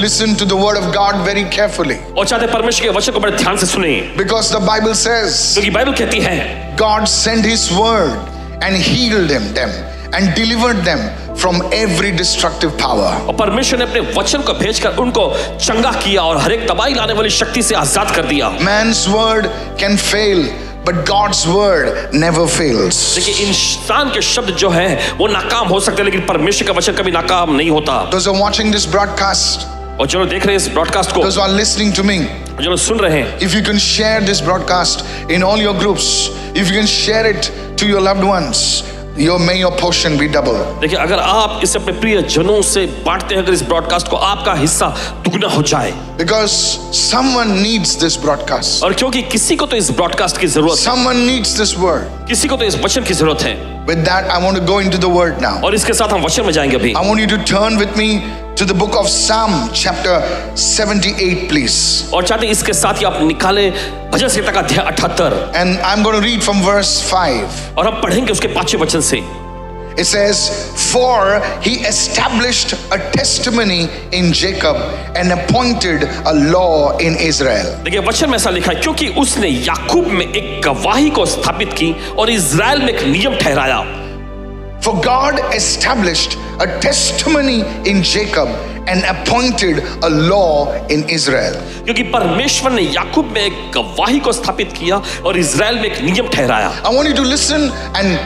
listen to the word of God very carefully. और चाहते परमेश्वर के वचन को बड़े ध्यान से सुने, Because the Bible says क्योंकि बाइबल कहती है God sent his word and healed them and delivered them from every destructive power. और परमेश्वर ने अपने वचन को भेजकर उनको चंगा किया और हर एक तबाही लाने वाली शक्ति से आजाद कर दिया। Man's word can fail, but God's word never fails. देखिए इंसान के शब्द जो है वो नाकाम हो सकते हैं, लेकिन परमेश्वर का वचन कभी नाकाम नहीं होता। Those who are watching this broadcast, और जो लोग देख रहे हैं इस ब्रॉडकास्ट को, those who are listening to me, जो लोग सुन रहे हैं, if you can share this broadcast in all your groups, if you can share it to your loved ones, may your portion be double. देखिए अगर आप इसे अपने प्रिय जनों से बांटते हैं, अगर इस ब्रॉडकास्ट को, आपका हिस्सा दुगना हो जाए। Because someone needs this broadcast. और क्योंकि किसी को तो इस ब्रॉडकास्ट की जरूरत है, Someone needs this word. किसी को तो इस वचन की जरूरत है। With that, I want to go into the word now. और इसके साथ हम वचन में जाएंगे अभी। I want you to turn with me to the book of Psalm chapter 78, please. और चाहते इसके साथ ही आप निकालें भजन संहिता का अध्याय 78, And I'm going to read from verse 5. और हम पढ़ेंगे उसके 5वें वचन से। It says, For he established a testimony in Jacob and appointed a law in Israel. देखिए वचन में ऐसा लिखा है, क्योंकि उसने याकूब में एक गवाही को स्थापित की और इज़राइल में एक नियम ठहराया। For God established a testimony in Jacob and appointed a law in Israel. क्योंकि परमेश्वर ने याकूब में एक गवाही को स्थापित किया और इज़राइल में एक नियम ठहराया। I want you to listen and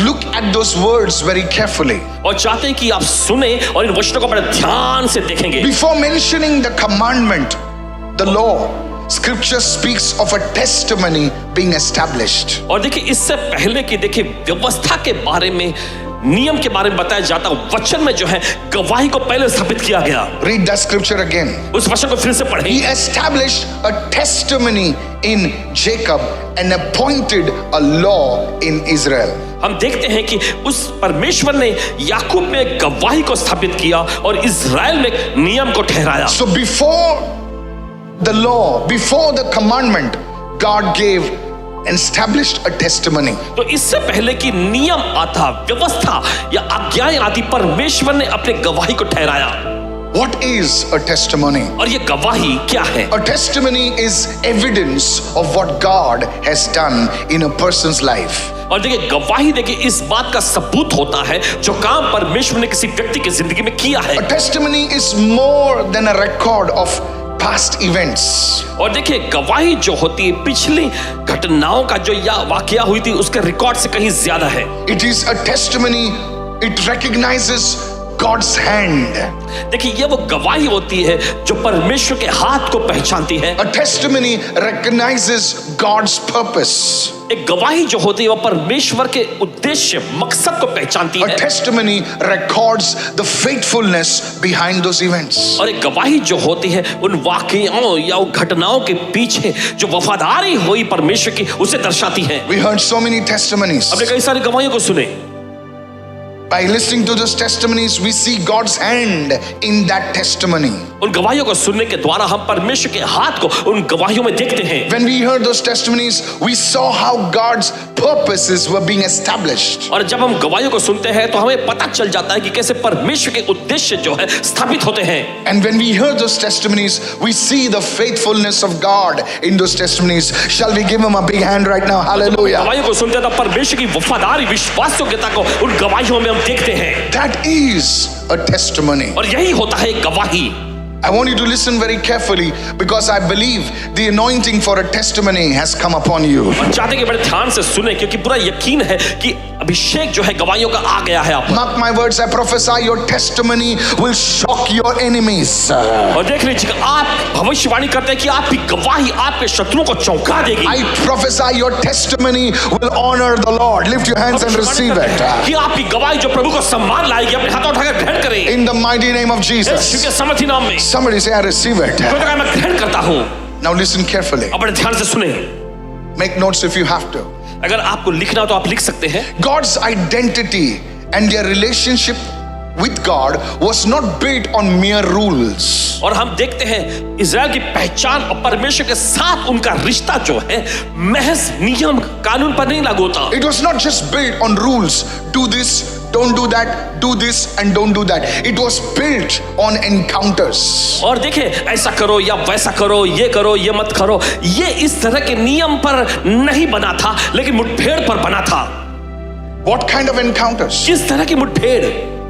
look at those words very carefully. और चाहते हैं कि आप सुने और इन वचनों को बड़े ध्यान से देखेंगे। Before mentioning the commandment, the law, Scripture speaks of a testimony being established. और देखिए इससे पहले कि देखिए व्यवस्था के बारे में, नियम के बारे में बताया जाता, वचन में जो है गवाही को पहले स्थापित किया गया। Read that scripture again. उस वचन को फिर से पढ़ें। He established a testimony in Jacob and appointed a law in Israel. हम देखते हैं कि उस परमेश्वर ने याकूब में एक गवाही को स्थापित किया और इज़राइल में एक नियम को ठहराया। So before the law, before the commandment, God gave and established a testimony. तो इससे पहले कि नियम आता, व्यवस्था या आज्ञाएं आती, परमेश्वर ने अपने गवाही को ठहराया। What is a testimony? और ये गवाही क्या है? A testimony is evidence of what God has done in a person's life. और देखिए गवाही, देखिए इस बात का सबूत होता है जो काम परमेश्वर ने किसी व्यक्ति की जिंदगी में किया है। A testimony is more than a record of past events. और देखिए गवाही जो होती है पिछली घटनाओं का जो या वाकया हुई थी उसके रिकॉर्ड से कहीं ज्यादा है। It is a testimony, it recognizes God's hand. देखिए ये वो गवाही होती है जो परमेश्वर के हाथ को पहचानती है। A testimony recognizes God's purpose. एक गवाही जो होती है वो परमेश्वर के उद्देश्य, मकसद को पहचानती A है। testimony records the faithfulness behind those events. और एक गवाही जो होती है उन वाकयाओं या घटनाओं के पीछे जो वफादारी हुई परमेश्वर की, उसे दर्शाती है। We heard so many testimonies. हमने कई सारी गवाहियों को सुने। By listening to those testimonies, we see God's hand in that testimony. उन गवाहियों को सुनने के द्वारा हम परमेश्वर के हाथ को उन गवाहियों में देखते हैं। When we heard those testimonies, we saw how God's purposes were being established. और जब हम गवाहियों को सुनते हैं तो हमें पता चल जाता है कि कैसे परमेश्वर के उद्देश्य जो है स्थापित होते हैं। And when we hear those testimonies, we see the faithfulness of God in those testimonies. Shall we give him a big hand right now? Hallelujah. गवाहियों को सुनते हैं तो परमेश्वर की वफादारी, विश्वासयोग्यता को उन गवाहियों में हम देखते हैं। That is a testimony. और यही होता है गवाही। I want you to listen very carefully because I believe the anointing for a testimony has come upon you. और चाहते हैं कि बड़े ध्यान से सुने, क्योंकि पूरा यकीन है कि अभिषेक जो है गवाहियों का आ गया है आप। Mark my words, I prophesy your testimony will shock your enemies. और देख लीजिए, आप भविष्यवाणी करते हैं कि आपकी गवाही आपके शत्रुओं को चौंका देगी। I prophesy your testimony will honor the Lord. Lift your hands and receive it. कि आपकी गवाही जो प्रभु को सम्मान लाएगी, अपने हाथ उठाकर ग्रहण करें। In the mighty name of Jesus. यीशु के समर्थी नाम में। Somebody say I receive it. मैं ग्रहण करता हूँ। Now listen carefully. अब बड़े ध्यान से सुने। Make notes if you have to. अगर आपको लिखना हो तो आप लिख सकते हैं। God's identity and their relationship with God was not built on mere rules. और हम देखते हैं इज़राइल की पहचान और परमेश्वर के साथ उनका रिश्ता जो है महज नियम कानून पर नहीं लागू होता। It was not just built on rules. Do this, don't do that, do this and don't do that. It was built on encounters. और देखिए, ऐसा करो या वैसा करो, ये मत करो, ये इस तरह के नियम पर नहीं बना था, लेकिन मुठभेड़ पर बना था। What kind of encounters? किस तरह की मुठभेड़?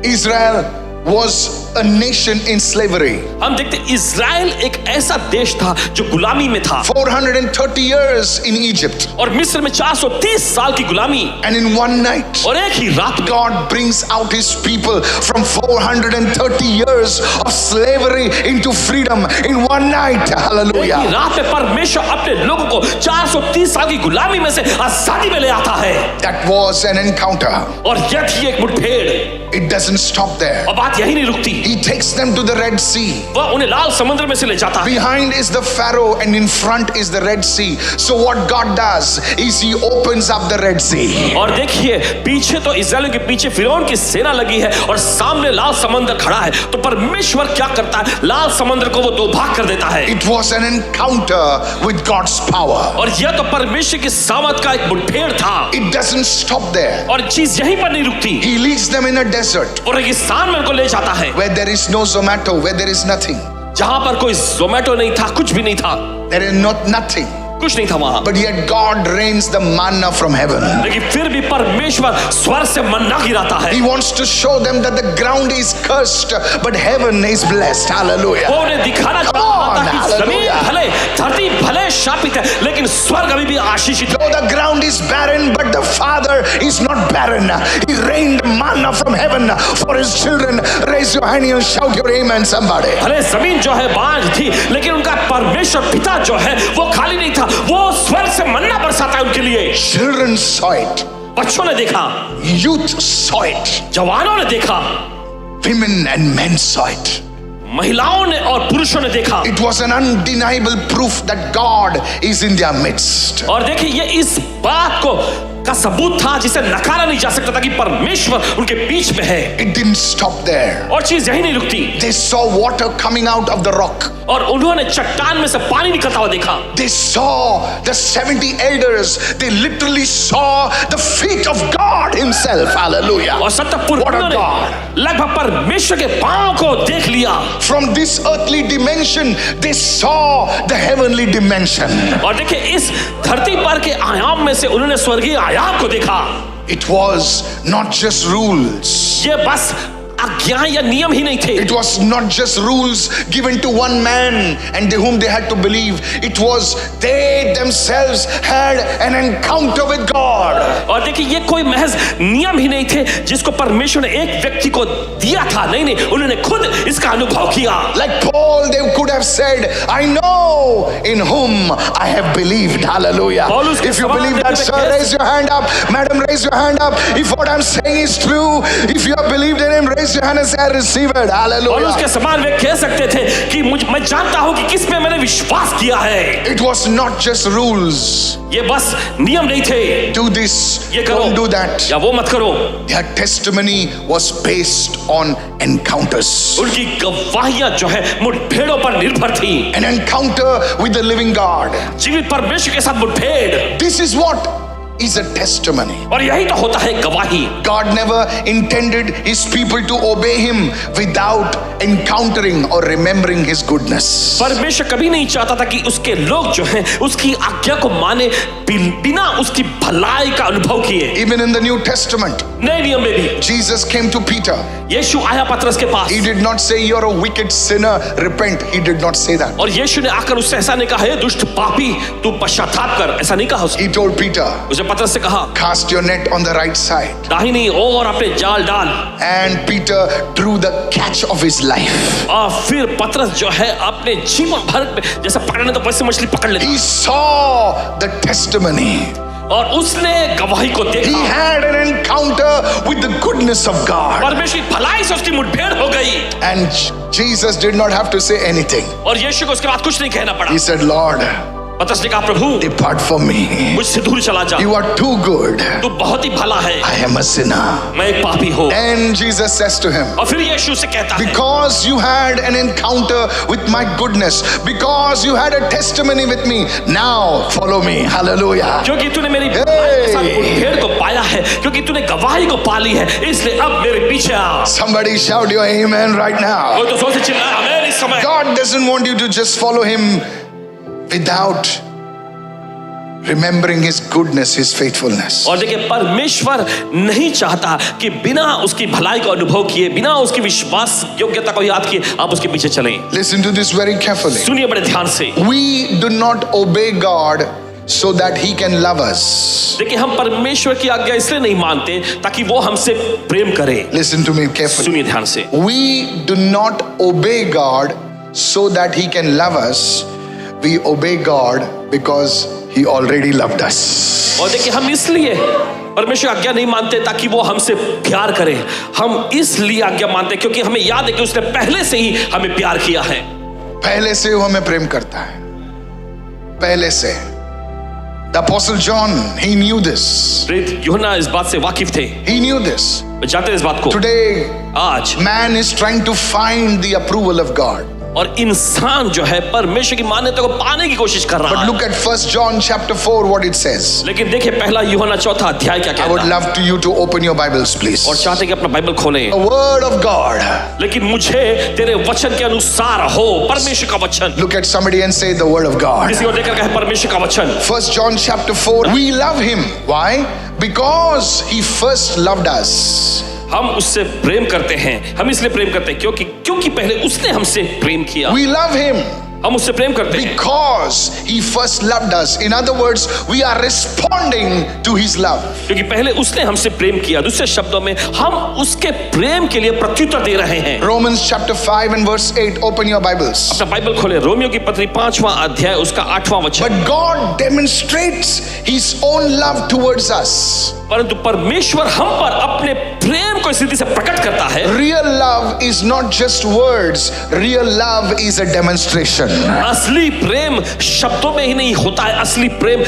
Israel was a nation in slavery. हम देखते इज़राइल एक ऐसा देश था जो गुलामी में था 430 years in Egypt. और मिस्र में 430 साल की गुलामी, And in one night, और एक ही रात में God brings out his people from 430 years of slavery into freedom in one night. एक ही Hallelujah. रात में परमेश्वर अपने लोगों को 430 साल की गुलामी में से आजादी में ले आता है। That was an encounter. और यह थी एक मुठभेड़। It doesn't stop there. और बात यही नहीं रुकती, He takes them to the Red Sea. वह उन्हें लाल समुद्र में से ले जाता है। Behind is the Pharaoh and in front is the Red Sea. So what God does is he opens up the Red Sea. और देखिए, पीछे तो इस्राएलियों के पीछे फिरौन की सेना लगी है और सामने लाल समुद्र खड़ा है, तो परमेश्वर क्या करता है? लाल समुद्र को वो दो भाग कर देता है। It was an encounter with God's power. और यह तो परमेश्वर की सामर्थ का एक मुठभेड़ था। It doesn't stop there. और चीज यहीं पर नहीं रुकती, He leads them in a desert और रेगिस्तान में उनको ले जाता है, where there is no Zomato, where there is nothing. जहां पर कोई जोमेटो नहीं था, कुछ भी नहीं था, There is not nothing. कुछ नहीं था वहां। But yet God rains the manna from heaven. लेकिन फिर भी परमेश्वर स्वर्ग से मन्ना गिराता है। He wants to show them that the ground is cursed, but heaven is blessed. Hallelujah. वो उन्हें दिखाना Come चाहता on, था कि जमीन hallelujah. भले, धरती भले शापित है, लेकिन स्वर्ग अभी भी आशीषित है। Though the ground is barren, but the Father is not barren. He rained manna from heaven for his children. Raise your hand and shout your amen, somebody. भले जमीन जो है बांझ थी, लेकिन उनका परमेश्वर पिता जो है वो खाली नहीं था, वो स्वर्ग से मन्ना बरसाता है उनके लिए। Children saw it. बच्चों ने देखा, Youth saw it. जवानों ने देखा, Women and men saw it. महिलाओं ने और पुरुषों ने देखा। It was an undeniable proof that God is in their midst. और देखिए, ये इस बात को का सबूत था जिसे नकारा नहीं जा सकता था कि परमेश्वर उनके बीच में है। It didn't stop there. और चीज यही नहीं रुकती, They saw water coming out of the rock. और उन्होंने चट्टान में से पानी निकलता हुआ देखा। They saw the 70 elders. They literally saw the feet of God himself. Hallelujah. और सत्तर What a ने God. लगभग परमेश्वर के पांव को देख लिया। From this earthly dimension, they saw the heavenly dimension. और देखिए, इस धरती पर के आयाम में से उन्होंने स्वर्गीय आयाम को देखा। It was not just rules. ये बस आज्ञा या नियम ही नहीं थे। It was not just rules given to one man and whom they had to believe. It was they themselves had an encounter with God. और देखिए, ये कोई महज नियम ही नहीं थे जिसको परमेश्वर ने एक व्यक्ति को दिया था। नहीं, उन्होंने खुद इसका अनुभव किया। Like Paul, they could have said, I know in whom I have believed. Hallelujah. पौलुस के If you समान believe that, sir, raise your hand up. Madam, raise your hand up. If what I'm saying is true, if you have believed in him, raise your hand and say, I receive it. और Hallelujah. उसके समान वे कह सकते थे कि मैं जानता हूं कि किस में मैंने विश्वास किया है। It was not just rules. ये बस नियम नहीं थे, Do this, ये करो, don't do that. या वो मत करो। Their testimony was based on encounters. उनकी गवाहियां जो है मुठभेड़ों पर निर्भर थी। An encounter with the living God. जीवित परमेश्वर के साथ मुठभेड़, This is what is a testimony. और यही तो होता है गवाही। God never intended his people to obey him without encountering or remembering his goodness. परमेश्वर कभी नहीं चाहता था कि उसके लोग जो हैं उसकी आज्ञा को माने बिना उसकी भलाई का अनुभव किए। Even in the New Testament, नए नियम में भी Jesus came to Peter. यीशु आया पतरस के पास, He did not say, you're a wicked sinner, repent. He did not say that. और यीशु ने आकर उससे ऐसा नहीं कहा, हे दुष्ट पापी तू पश्चाताप कर, ऐसा नहीं कहा उसने। He told Peter, उसे पतरस से कहा, cast your net on the right side. दाहिनी ओर अपने जाल डाल। And Peter drew the catch of his life. और फिर पतरस जो है अपने जीवन भर में जैसा पकड़ने तो वैसे मछली पकड़ लेता। He saw the testimony. और उसने गवाही को He देखा। had an encounter with the goodness of God. परमेश्वर की भलाई से उसकी मुठभेड़ हो गई। And Jesus did not have to say anything. और यीशु को उसके बाद कुछ नहीं कहना पड़ा। He said, Lord, पतरस ने कहा, प्रभु depart from me. मुझसे दूर चला जा, You are too good. तू बहुत ही भला है, I am a sinner. मैं एक पापी हूँ। And Jesus says to him, और फिर यीशु से कहता है, because you had an encounter with my goodness, because you had a testimony with me, now follow me. Hallelujah. क्योंकि तूने मेरी भलाई के साथ भेड़ को पाया है, क्योंकि तूने गवाही को पाली है, इसलिए अब मेरे पीछे आ। Somebody shout your amen right now. कोई तो जोर से चिल्लाए आमीन इस समय। God doesn't want you to just follow him without remembering his goodness, his faithfulness. और देखिए, परमेश्वर नहीं चाहता कि बिना उसकी भलाई को अनुभव किए, बिना उसकी विश्वास योग्यता को याद किए आप उसके पीछे चलें। Listen to this very carefully. सुनिए बड़े ध्यान से। We do not obey God so that he can love us. देखिए, हम परमेश्वर की आज्ञा इसलिए नहीं मानते ताकि वो हमसे प्रेम करे। Listen to me carefully. सुनिए ध्यान से। We do not obey God so that he can love us. We obey God because he already loved us. और देखिए, हम इसलिए परमेश्वर आज्ञा नहीं मानते ताकि वो हमसे प्यार करे, हम इसलिए आज्ञा मानते क्योंकि हमें याद है कि उसने पहले से ही हमें प्यार किया है। पहले से वो हमें प्रेम करता है, पहले से। The Apostle John, he knew this. प्रेरित यूहन्ना इस बात से वाकिफ थे, He knew this. वे जानते हैं इस बात को। Today, आज man is trying to find the approval of God. और इंसान जो है परमेश्वर की मान्यता को पाने की कोशिश कर रहा But है। look at 1 John chapter 4, what it says. लेकिन देखिए, पहला यूहन्ना चौथा अध्याय क्या I would कहता है। love to you to open your Bibles, please. और चाहते कि अपना बाइबल खोलें। The word of God. लेकिन मुझे तेरे वचन के अनुसार हो, परमेश्वर का वचन। Look at somebody and say the word of God. किसी को देखकर कहे परमेश्वर का वचन। 1 John chapter 4, we love him. Why? Because he first loved us. हम उससे प्रेम करते हैं, हम इसलिए प्रेम करते हैं क्योंकि पहले उसने हमसे प्रेम किया। We love him हम उससे प्रेम करते हैं because he first loved us. In other words, we are responding to his love. क्योंकि पहले उसने हमसे प्रेम किया। दूसरे शब्दों में, हम उसके प्रेम के लिए प्रत्युत्तर दे रहे हैं। Romans chapter 5 and verse 8, open your Bibles. अपना बाइबल खोले, रोमियो की पत्री 5वां अध्याय उसका 8वां वचन। But God demonstrates his own love towards us. परंतु परमेश्वर हम पर अपने प्रेम को इस रीति से प्रकट करता है। Real love is not just words. Real love is a demonstration. असली प्रेम शब्दों में ही नहीं होता है, असली प्रेम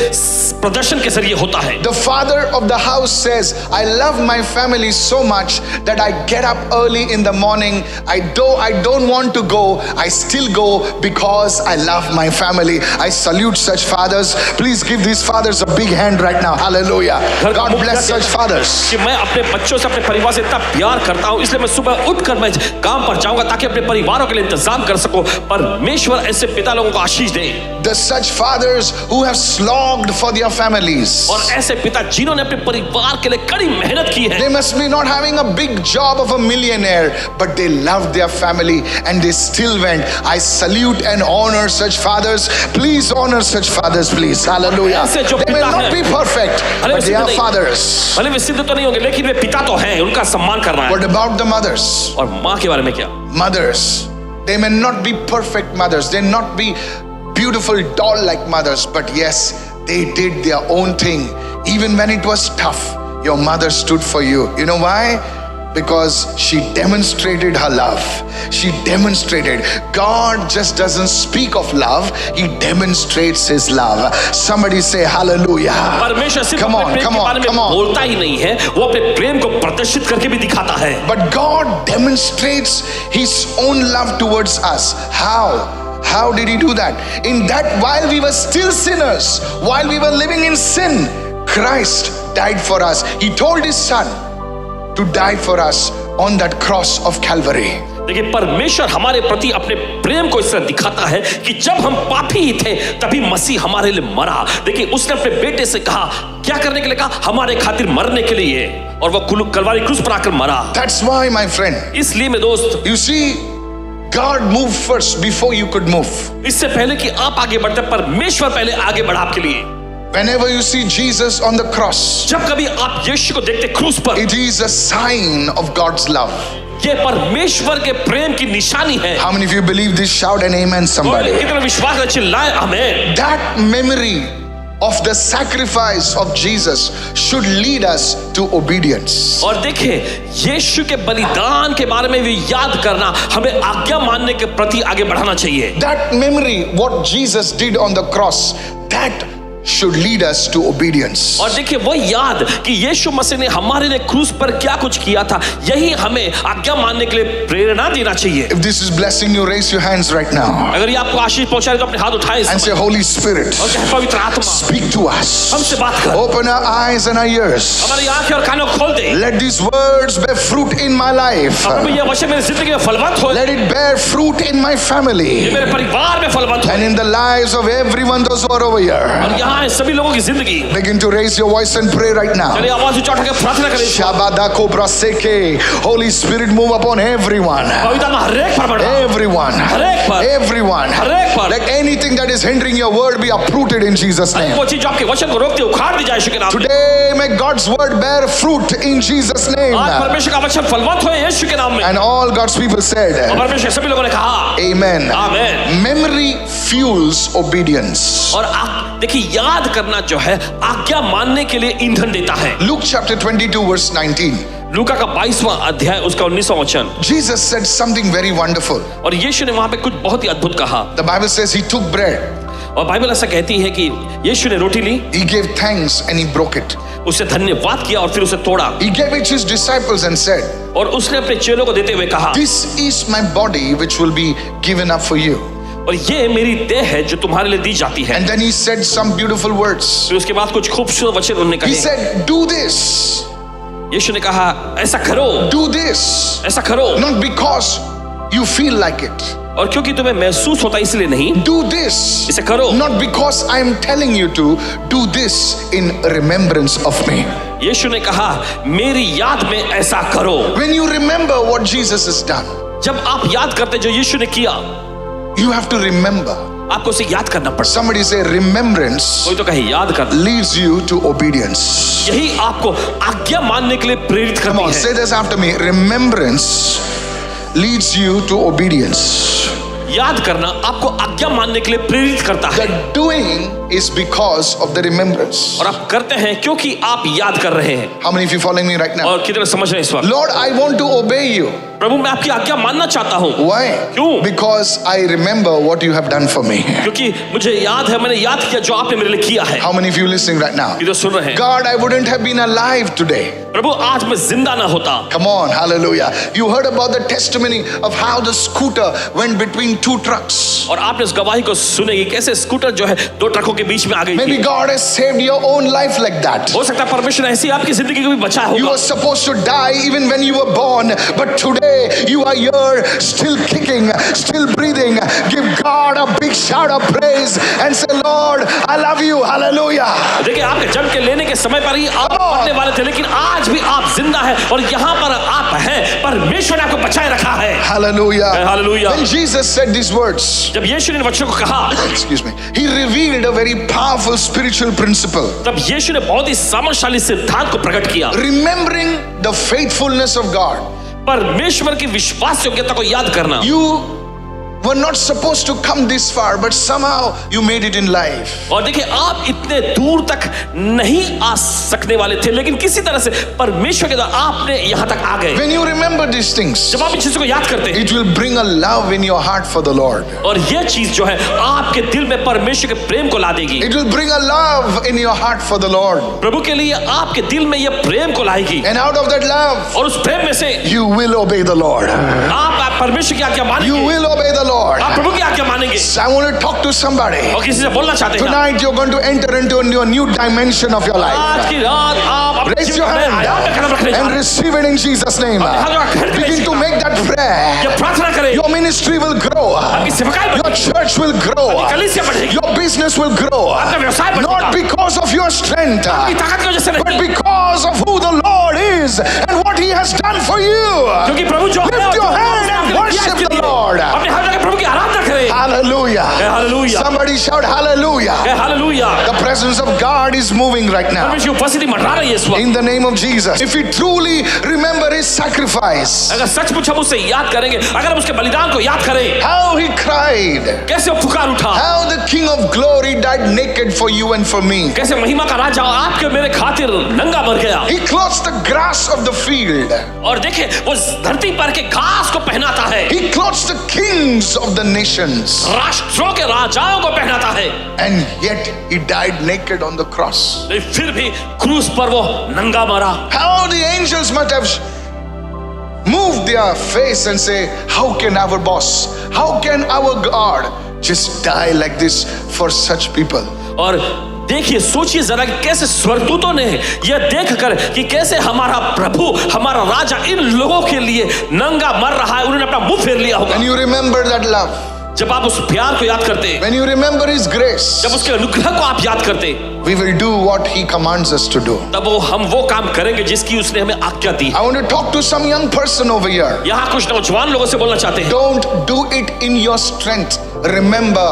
प्रदर्शन के जरिए होता है। The father of the house says, I love my family so much that I get up early in the morning. I don't want to go. I still go because I love my family. I salute such fathers. Please give these fathers a big hand right now. Hallelujah. God bless such fathers. कि मैं अपने बच्चों से, अपने परिवार से इतना प्यार करता हूं, इसलिए मैं सुबह उठकर मैं काम पर जाऊंगा ताकि अपने परिवारों के लिए इंतजाम कर सकूं। परमेश्वर ऐसे पिता लोगों को आशीष दे। The such fathers who have slogged for their families. और ऐसे पिता जिन्होंने अपने परिवार के लिए कड़ी मेहनत की है। They must be not having a big job of a millionaire, but they loved their family and they still went. I salute and honor such fathers. Please honor such fathers, please. Hallelujah. ऐसे जो They may पिता not हैं, be perfect, but they are fathers. भले वे सिद्ध तो नहीं होंगे, लेकिन वे पिता तो हैं, उनका सम्मान करना है। What about the mothers? और माँ के बारे में क्या? Mothers. They may not be perfect mothers. They may not be beautiful doll-like mothers, but yes, they did their own thing. Even when it was tough, your mother stood for you. You know why? Because she demonstrated her love. She demonstrated. God just doesn't speak of love, he demonstrates his love. Somebody say hallelujah. परमेश्वर सिर्फ Come अपने on, Prem come के on, बारे में come on. बोलता ही नहीं है, वो अपने प्रेम को प्रदर्शित करके भी दिखाता है। But God demonstrates his own love towards us. How did he do that? In that while we were still sinners, while we were living in sin, Christ died for us. He told his son to die for us on that cross of Calvary. देखिए, परमेश्वर हमारे प्रति अपने प्रेम को इस तरह दिखाता है कि जब हम पापी ही थे तभी मसीह हमारे लिए मरा। देखिए, उसने अपने बेटे से कहा, क्या करने के लिए कहा? हमारे खातिर मरने के लिए, और वो कलवारी क्रूस पर आकर मरा। That's why, my friend. इसलिए मेरे दोस्त, You see, God moved first before you could move. इससे पहले कि आप आगे बढ़ते, परमेश्वर पहले आगे बढ़ा आपके लिए। Whenever you see Jesus on the cross, जब कभी आप यीशु को देखते क्रूस पर, it is a sign of God's love. ये परमेश्वर के प्रेम की निशानी है। How many of you believe this? Shout an amen, somebody. कितना विश्वास है, चिल्लाए आमीन। That memory of the sacrifice of Jesus should lead us to obedience. और देखिए, यीशु के बलिदान के बारे में भी याद करना हमें आज्ञा मानने के प्रति आगे बढ़ाना चाहिए। That memory, what Jesus did on the cross, that should lead us to obedience. और देखिए वो याद कि यीशु मसीह ने हमारे लिए क्रूस पर क्या कुछ किया था, यही हमें आज्ञा मानने के लिए प्रेरणा देना चाहिए। If this is blessing you, raise your hands right now अगर ये आपको आशीष पहुंचा रहे तो अपने हाथ उठाएं and say, Holy Spirit, और कहें, पवित्र आत्मा speak to us. हमसे बात कर, Open our eyes and our ears. हमारी आंखें और कानों को खोल दे। Let these words bear fruit in my life. अब ये वचन मेरी जिंदगी में फलवंत हो, Let it bear fruit in my ये family मेरे परिवार में फलवंत हो, and in the lives of everyone those who are over here. और यहाँ सभी लोगों की जिंदगी। Begin to raise your voice and pray right now. चलिए आवाज ऊंचा उठाकर प्रार्थना करें। Shabadako braseke. Holy Spirit, move upon everyone. पवित्र आत्मा हर एक पर बढ़ा, Everyone. हर एक पर, Everyone. हर एक पर। Let anything that is hindering your word be uprooted in Jesus' name. वो चीज जो आपके वचन को रोकती है उखाड़ दी जाए यीशु के नाम में। Today, may God's word bear fruit in Jesus' name. आज परमेश्वर का वचन फलवंत हो यीशु के नाम में। And all God's people और said, परमेश्वर सभी लोगों ने कहा Amen. आमीन। Memory fuels obedience. और आप देखिए याद करना जो है आज्ञा मानने के लिए ईंधन देता है। Luke chapter 22 verse 19. लूका का 22वां अध्याय उसका 19वां वचन। Jesus said something very wonderful. और यीशु ने वहां पे कुछ बहुत ही अद्भुत कहा। The Bible says he took bread, और बाइबल ऐसा कहती है कि यीशु ने रोटी ली, he gave thanks and he broke it. उससे धन्यवाद किया और फिर उसे तोड़ा, He gave it to his disciples and said, और उसने अपने चेलों को देते हुए कहा, This is my body which will be given up for you. और ये मेरी देह है जो तुम्हारे लिए दी जाती है। And then he said some beautiful words. फिर उसके बाद कुछ खूबसूरत वचन उन्होंने He कहे। said, Do this, यीशु ने कहा ऐसा करो, do this, ऐसा करो, not because you feel like it. और क्योंकि तुम्हें महसूस होता इसलिए नहीं, Do this, इसे करो, not because I am telling you to, do this in remembrance of me. यीशु ने कहा मेरी याद में ऐसा करो। When you remember what Jesus has done, जब आप याद करते जो यीशु ने किया, you have to remember. आपको उसे याद करना पड़ता। Somebody say remembrance कोई तो कहे याद कर, leads you to obedience. यही आपको आज्ञा मानने के लिए प्रेरित Come on, करती say है। this after me. Remembrance leads you to obedience. याद करना आपको आज्ञा मानने के लिए प्रेरित करता है। The doing is because of the remembrance. और आप करते हैं क्योंकि आप याद कर रहे हैं। How many of you following me right now? और कितने समझ रहे हैं इस वक्त? Lord, I want to obey you. प्रभु मैं आपकी आज्ञा मानना चाहता हूँ। Why? क्यों? Because I remember what you have done for me. क्योंकि मुझे याद है, मैंने याद किया जो आपने मेरे लिए किया है। How many of you listening right now? ये तो सुन रहे हैं। God, I wouldn't have been alive today. प्रभु आज मैं जिंदा ना होता। Come on, hallelujah. You heard about the testimony of how the scooter went between two trucks. और आपने उस गवाही को सुने कि कैसे स्कूटर जो है दो ट्रकों के बीच में आ गई Maybe थी। God has saved your own life like that. हो सकता है परमेश्वर ने ऐसी आपकी जिंदगी को भी बचाया You होगा। were supposed to die even when you were born, but today you are here, still kicking, still breathing. Give God a big shout of praise and say, Lord, I love you. Hallelujah. देखिए आपके जन्म के लेने के समय पर ही आप मरने वाले थे, लेकिन आज भी आप जिंदा हैं और यहाँ पर आप हैं। परमेश्वर ने आपको बचाए रखा है। Hallelujah. Hallelujah. When Jesus said these words, जब यीशु ने बच्चों को कहा, excuse me, he revealed a very powerful spiritual principle. तब यीशु ने बहुत ही सामर्थ्यशाली सिद्धांत को प्रकट किया। Remembering the faithfulness of God. परमेश्वर की विश्वास योग्यता को याद करना। You were not supposed to come this far, but somehow you made it in life. और देखिए आप इतने दूर तक नहीं आ सकने वाले थे, लेकिन किसी तरह से परमेश्वर के द्वारा आपने यहाँ तक आ गए। When you remember these things, जब आप इन चीजों को याद करते हैं, it will bring a love in your heart for the Lord. और ये चीज जो है आपके दिल में परमेश्वर के प्रेम को ला देगी। It will bring a love in your heart for the Lord. प्रभु के लिए आपके दिल में ये प्रेम को लाएगी, And out of that love, और उस प्रेम में से you will obey the Lord. आप परमेश्वर की आज्ञा You मानेंगे, will obey the Lord. आप प्रभु की आज्ञा मानेंगे। I want to talk to somebody. और किसी से बोलना चाहते हैं Tonight you're going to enter into a new dimension of your आज life. की रात आप अपने Raise जीवन your में आयाम में कदम रखने hand जा and रहे हैं। receive it in Jesus' name. Begin Begin to make that prayer. ये प्रार्थना करें, Your ministry will grow. आपकी सेवकाई Your बढ़ेगी, church will grow. कलीसिया बढ़ेगी, Your business will grow. आपका व्यवसाय बढ़ेगा, Not because of your strength, आपकी ताकत की वजह से but नहीं, because of who the Lord is and what He has done for you. क्योंकि प्रभु जो है Lift your hand and worship the Lord. अपने हाथ में प्रभु की आराधना करें। Hallelujah. Hallelujah, Somebody shout hallelujah. Hallelujah. The presence of God is moving right now. परमेश्वर की उपस्थिति मंडरा रही है इस वक्त। In the name of Jesus. If we truly remember His sacrifice, अगर सचमुच हम उसे याद करेंगे, अगर हम उसके बलिदान को याद करें, how He cried, कैसे वो पुकार उठा, how the King of Glory died naked for you and for me. कैसे महिमा का राजा आपके मेरे खातिर नंगा मर गया। He clothes the grass of the field. और देखिए वो धरती पर के घास को पहनाता है, He clothes the kings of the nations. राष्ट्रों के राजाओं बालों को पहनाता है, and yet he died naked on the cross. लेकिन फिर भी क्रूस पर वो नंगा मरा। How the angels must have moved their face and say, how can our boss, how can our God just die like this for such people? और देखिए, सोचिए जरा कि कैसे स्वर्गदूतों ने यह देखकर कि कैसे हमारा प्रभु, हमारा राजा इन लोगों के लिए नंगा मर रहा है, उन्होंने अपना मुंह फेर लिया होगा। When you remember that love, जब आप उस प्यार को याद करते, when you remember his grace, जब उसके अनुग्रह को आप याद करते, we will do what he commands us to do. तब हम वो काम करेंगे जिसकी उसने हमें आज्ञा दी। I want to talk to some young person over here. यहाँ कुछ नौजवान लोगों से बोलना चाहते हैं, Don't do it in your strength. Remember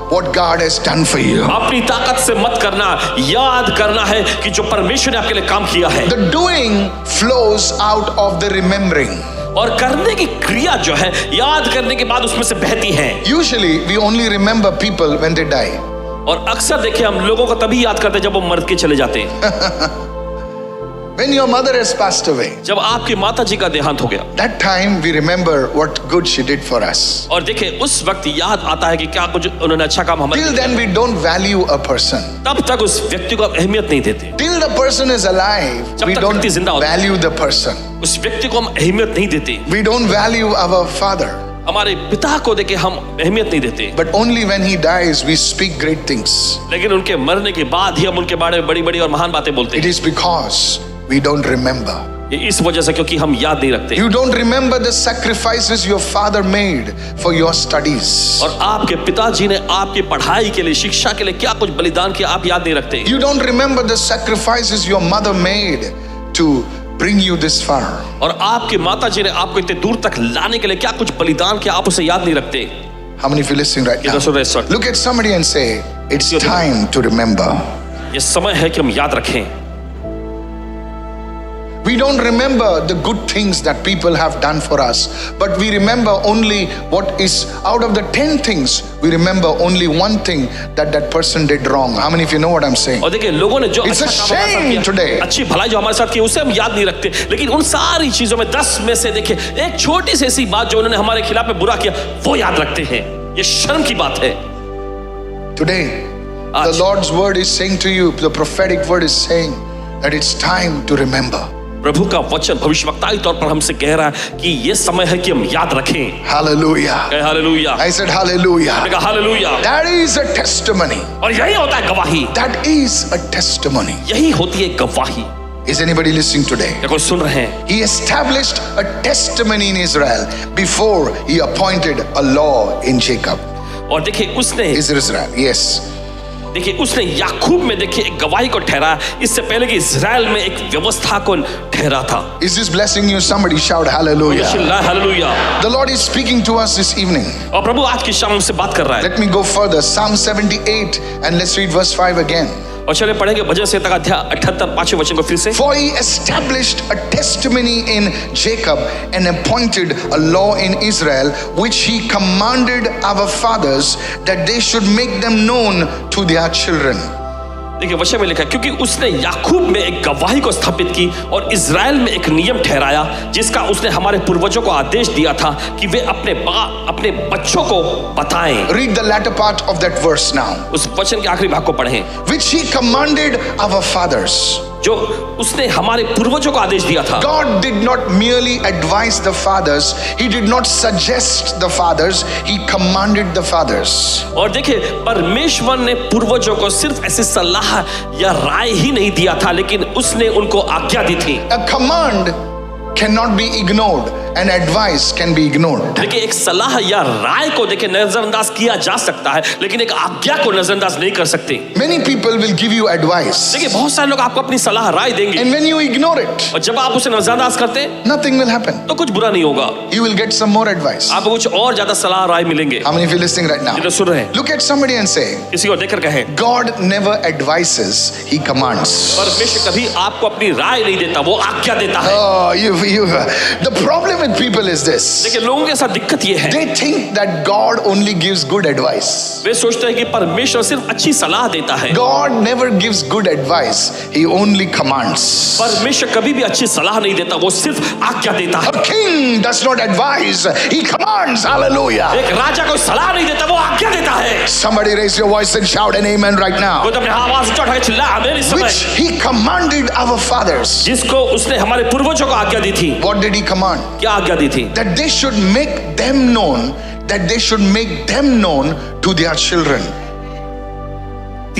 what God has done for you. अपनी ताकत से मत करना, याद करना है कि जो परमेश्वर ने आपके लिए काम किया है। The doing flows out of the remembering. और करने की क्रिया जो है, याद करने के बाद उसमें से बहती है। Usually we only remember people when they die. और अक्सर देखिए, हम लोगों को तभी याद करते हैं जब वो मर के चले जाते हैं। When your mother has passed away, जब आपकी माता जी का देहांत हो गया, that time we remember what good she did for us. और देखिए उस वक्त याद आता है कि क्या कुछ उन्होंने अच्छा काम हमारे Till लिए then we don't value a person. किया। तब तक उस व्यक्ति को अहमियत नहीं देते। Till the person is alive, जब we तक don't व्यक्ति जिंदा होता है, value the person. उस व्यक्ति को हम अहमियत नहीं देते। We don't value our father. हमारे पिता को देखे हम अहमियत नहीं देते, But only when he dies we speak great things. लेकिन उनके मरने के बाद ही हम उनके बारे में बड़ी बड़ी और महान बातें बोलते It हैं। is because we don't remember. ये इस वजह से, क्योंकि हम याद नहीं रखते। You don't remember the sacrifices your father made for your studies. और आपके पिताजी ने आपकी पढ़ाई के लिए, शिक्षा के लिए क्या कुछ बलिदान किया, आप याद नहीं रखते। You don't remember the sacrifices your mother made to bring you this far. और आपकी माता जी ने आपको इतने दूर तक लाने के लिए क्या कुछ बलिदान किया, आप उसे याद नहीं रखते। How many of you listening right कितना सुन रहे हैं इस now? वक्त? Look at somebody and say, it's time to remember. ये समय है कि हम याद रखें। We don't remember the good things that people have done for us, but we remember only what is out of the 10 things. We remember only one thing that person did wrong. How many of you know what I'm saying? और देखिए, लोगों ने जो It's अच्छा a काम हमारे साथ shame किया, today. अच्छी भलाई जो हमारे साथ की, उसे हम याद नहीं रखते। लेकिन उन सारी चीजों में 10 में से देखिए एक छोटी सी ऐसी बात जो उन्होंने हमारे खिलाफ में बुरा किया, वो याद रखते हैं। ये शर्म की बात है। Today, the आज Lord's word is saying to you, the prophetic word is saying that it's time to remember. प्रभु का वचन भविष्यवक्ताई तौर पर हमसे कह रहा है कि ये समय है कि हम याद रखें। Hallelujah. कहे हालेलुया। I said hallelujah. मैंने कहा hallelujah. That is a testimony. और यही होता है गवाही, That is a testimony. यही होती है गवाही। Is anybody listening today? क्या कोई सुन रहे हैं? He established a testimony in Israel before he appointed a law in Jacob. और देखिए उसने Israel, yes. देखिए उसने याकूब में देखिए एक गवाही को ठहराया, इससे पहले कि इज़राइल में एक व्यवस्था को ठहरा था। Is this blessing you? Somebody shout hallelujah. Hallelujah. The Lord is speaking to us this evening. और प्रभु आज की शाम हमसे बात कर रहा है। Let me go further. Psalm 78 and let's read verse 5 again. और चलिए पढ़ेंगे भजन संहिता का अध्याय 78 5वें वचन को फिर से। For he established a testimony in Jacob and appointed a law in Israel, which he commanded our fathers that they should make them known to their children. देखिए वचन में लिखा है, क्योंकि उसने याकूब में एक गवाही को स्थापित की और इज़राइल में एक नियम ठहराया, जिसका उसने हमारे पूर्वजों को आदेश दिया था कि वे अपने बच्चों को बताएं। Read the latter part of that verse now. उस वचन के आखिरी भाग को पढ़ें। Which he commanded our fathers. जो उसने हमारे पूर्वजों को आदेश दिया था। God did not merely advise the fathers, he did not suggest the fathers, he commanded the fathers. और देखिए परमेश्वर ने पूर्वजों को सिर्फ ऐसी सलाह या राय ही नहीं दिया था, लेकिन उसने उनको आज्ञा दी थी। A command cannot be ignored, and advice can be ignored. देखिए एक सलाह या राय को देखिए नजरअंदाज किया जा सकता है, लेकिन एक आज्ञा को नजरअंदाज नहीं कर सकते। Many people will give you advice, देखिए बहुत सारे लोग आपको अपनी सलाह राय देंगे, and when you ignore it, और जब आप उसे नजरअंदाज करते nothing will happen. तो कुछ बुरा नहीं होगा, You will get some more advice. आपको कुछ और ज्यादा सलाह राय मिलेंगे। How many of you listening right now? जिन्हें सुन रहे हैं, Look at somebody and say, किसी को देखकर कहें, God never advises, he commands. परमेश्वर कभी आपको अपनी राय नहीं देता, वो आज्ञा देता है। Oh, the problem with with people is this. देखिए लोगों के साथ दिक्कत ये है, They think that God only gives good advice. वे सोचते हैं कि परमेश्वर सिर्फ अच्छी सलाह देता है। God never gives good advice. He only commands. परमेश्वर कभी भी अच्छी सलाह नहीं देता, वो सिर्फ आज्ञा देता है। A king does not advise. He commands. Hallelujah. एक राजा कोई सलाह नहीं देता, वो आज्ञा देता है। Somebody raise your voice and shout an amen right now. वो तो अपने आवाज ऊंचा उठा के चिल्ला आमीन इस समय। Which he commanded our fathers. जिसको उसने हमारे पूर्वजों को आज्ञा दी थी। What did he command? क्या आज्ञा दी थी? That they should make them known. That they should make them known to their children.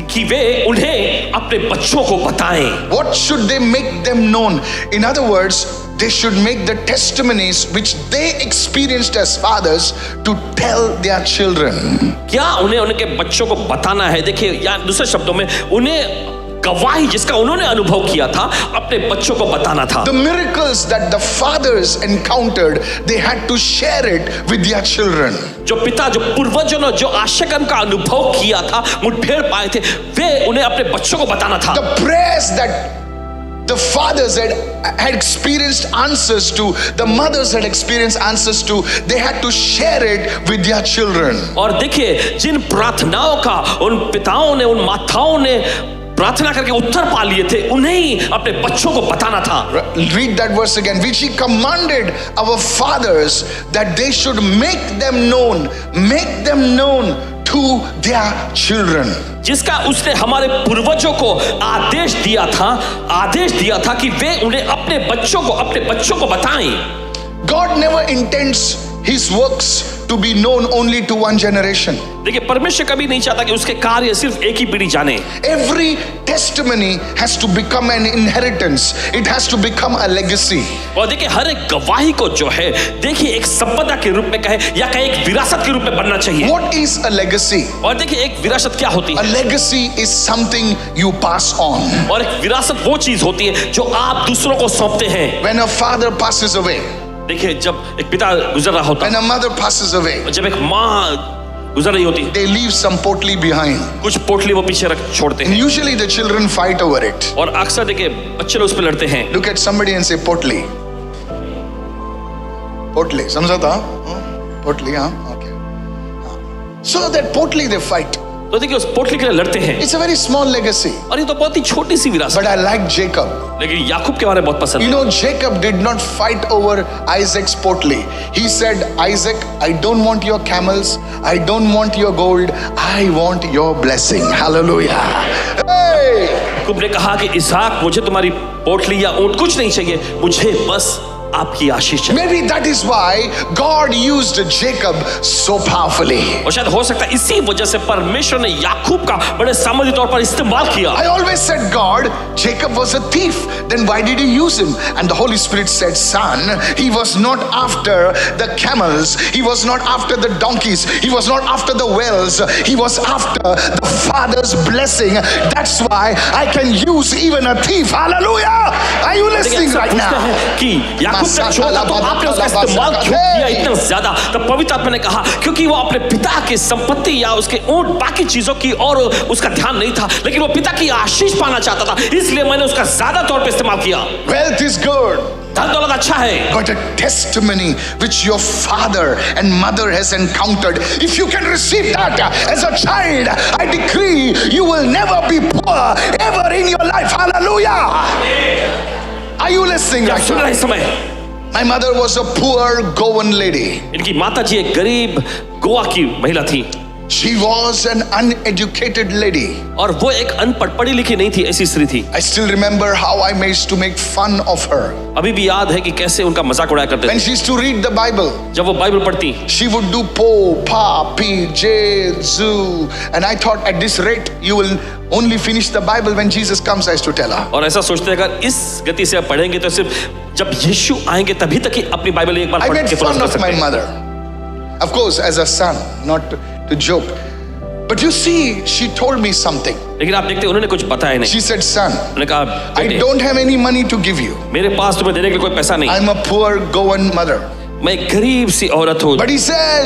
कि वे उन्हें अपने बच्चों को बताएं। What should they make them known? In other words, they should make the testimonies which they experienced as fathers to tell their children. क्या उन्हें उनके बच्चों को बताना है? देखिए या दूसरे शब्दों में उन्हें गवाही जिसका उन्होंने अनुभव किया था अपने बच्चों को बताना था। The miracles that the fathers encountered, they had to share it with their children. जो पिता जो पूर्वजों ने जो आश्चर्य का अनुभव किया था, मुठभेड़ पाए थे, वे उन्हें अपने बच्चों को बताना था। The prayers that the fathers had experienced answers to, the mothers had experienced answers to, they had to share it with their children. और देखिए जिन प्रार्थनाओं का उन पिताओं ने उन माताओं ने प्रार्थना करके उत्तर पा लिए थे, उन्हें ही अपने बच्चों को बताना था। Read that verse again. Which he commanded our fathers that they should make them known to their children. जिसका उसने हमारे पूर्वजों को आदेश दिया था कि वे उन्हें अपने बच्चों को बताएं। God never intends his works to be known only to one generation. देखिए परमेश्वर कभी नहीं चाहता कि उसके कार्य सिर्फ एक ही पीढ़ी जाने। Every testimony has to become an inheritance. It has to become a legacy. और देखिए हर एक गवाही को जो है देखिए एक संपदा के रूप में कहे या कहे एक विरासत के रूप में बनना चाहिए। What is a legacy? और देखिए एक विरासत क्या होती A है? legacy is something you pass on. और एक विरासत वो चीज होती है जो आप दूसरों को सौंपते हैं। When a father passes away, देखिए जब एक पिता गुजर रहा होता when a mother passes away, है, जब एक माँ गुजर रही होती है, they leave some potli behind. कुछ पोटली वो पीछे छोड़ते And हैं usually the children fight over it. और अक्सर देखिए बच्चे लोग उस पर लड़ते हैं। Look at somebody and say potli. Potli. समझा था? Potli, हाँ? Okay. So that potli they fight. तो देखिए उस पोटली के लिए लड़ते हैं। It's a very small legacy. और ये तो बहुत ही छोटी सी विरासत But I like Jacob. लेकिन याकूब के बारे में बहुत पसंद You है। know, Jacob did not fight over Isaac's potli. He said, Isaac, I don't want your camels. I don't want your gold. I want your blessing. Hallelujah. Hey! याकूब ने कहा कि इसहाक मुझे तुम्हारी पोटली या ऊंट कुछ नहीं चाहिए, मुझे बस आपकी आशीष चाहिए। Maybe that is why God used Jacob so powerfully. और शायद हो सकता है इसी वजह से परमेश्वर ने याकूब का बड़े सामूहिक तौर पर इस्तेमाल किया। I always said, God, Jacob was a thief. Then why did he use him? And the Holy Spirit said, son, he was not after the camels. He was not after the donkeys. He was not after the wells. He was after the Father's blessing. That's why I can use even a thief. Hallelujah. Are you listening right now? कि याकूब ने छोड़ा तो आपने उसका इस्तेमाल क्यों किया इतना ज्यादा? तो पवित्र आत्मा ने कहा क्योंकि वो अपने पिता की संपत्ति या उसके ऊंट बाकी चीजों की और उसका ध्यान नहीं था, लेकिन वो पिता की आशीष पाना चाहता था, इसलिए मैंने उसका ज्यादा तौर पे इस्तेमाल किया। Wealth is good. धन दौलत अच्छा है, But a testimony which your father and mother has encountered, if you can receive that as a child, I decree you will never be poor ever in your life. Hallelujah. Are you listening क्या right सुन रहे हैं now? इस समय? My mother was a poor Goan lady. इनकी माता जी एक गरीब गोवा की महिला थी She was an uneducated lady. और वो एक अनपढ़ पढ़ी लिखी नहीं थी, ऐसी स्त्री थी। I still remember how I used to make fun of her. अभी भी याद है कि कैसे उनका मजाक उड़ाया करते When थे। she used to read the Bible, जब वो बाइबल पढ़ती she would do po, pa, pi, j, zu. And I thought at this rate, you will only finish the Bible when Jesus comes, I used to tell her. और ऐसा सोचते अगर इस गति से आप पढ़ेंगे तो सिर्फ जब यीशु आएंगे तभी तक ही अपनी बाइबल एक बार I पढ़ made के पूरा fun कर of सकते my हैं। mother. Of course, as a son, not to joke. But you see, she told me something. लेकिन आप देखते उन्होंने कुछ बताया नहीं। She said, son, उन्होंने कहा I बेटे don't have any money to give you. मेरे पास तुम्हें देने के लिए कोई पैसा नहीं, I'm a poor Goan mother. मैं एक गरीब सी औरत हूँ। But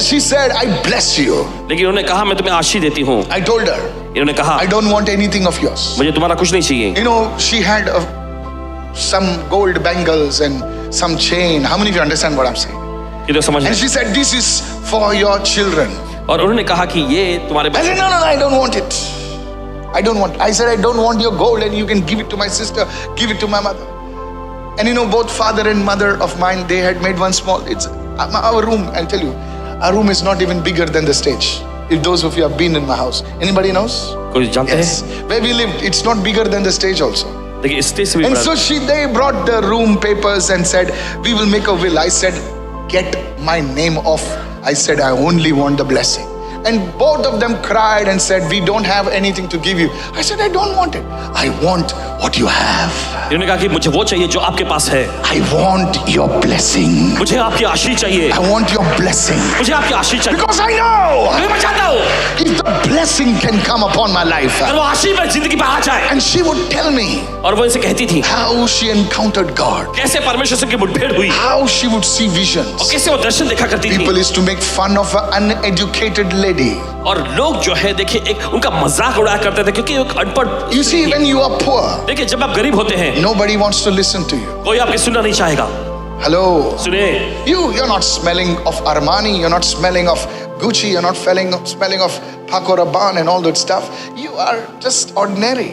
she said, I bless you. लेकिन उन्होंने कहा मैं तुम्हें आशीष देती हूँ। I told her, इन्होंने कहा I don't want anything of yours. मुझे तुम्हारा कुछ नहीं चाहिए। You know, she had some gold bangles and some chain. How many of you understand what I'm saying? ये तो समझ And लें। she said, this is for your children. और उन्होंने कहा कि ये तुम्हारे I said, no, I don't want it. I don't want. I said, I don't want your gold, and you can give it to my sister, give it to my mother. And you know, both father and mother of mine, they had made one small. It's our room. I'll tell you, our room is not even bigger than the stage. If those of you have been in my house, anybody knows? कोई जानते Yes. हैं? Where we lived, it's not bigger than the stage also. देखिए stage से भी And बड़ा। so they brought the room papers and said, we will make a will. I said, get my name off. I said, I only want the blessing. And both of them cried and said, we don't have anything to give you. I said, I don't want it. I want what you have. इन्होंने कहा कि मुझे वो चाहिए जो आपके पास है। I want your blessing. मुझे आपकी आशीष चाहिए। I want your blessing. मुझे आपकी आशीष चाहिए। Because I know मैं चाहता हूँ if the blessing can come upon my life. अगर वो आशीष मेरी जिंदगी पर आ जाए। And she would tell me और वो इसे कहती थी how she encountered God. कैसे परमेश्वर से की मुठभेड़ हुई How she would see visions. और कैसे वो दर्शन देखा करती थी। People used to make fun of an uneducated lady. और लोग जो है देखिए एक उनका मजाक उड़ाया करते थे क्योंकि एक अनपढ़। You see, when you are poor, देखिए जब आप गरीब होते हैं nobody wants to listen to you. कोई आपकी सुनना नहीं चाहेगा। Hello. सुनिए You're not smelling of Armani, you're not smelling of Gucci, you're not smelling of Paco Rabanne and all that stuff. You are just ordinary.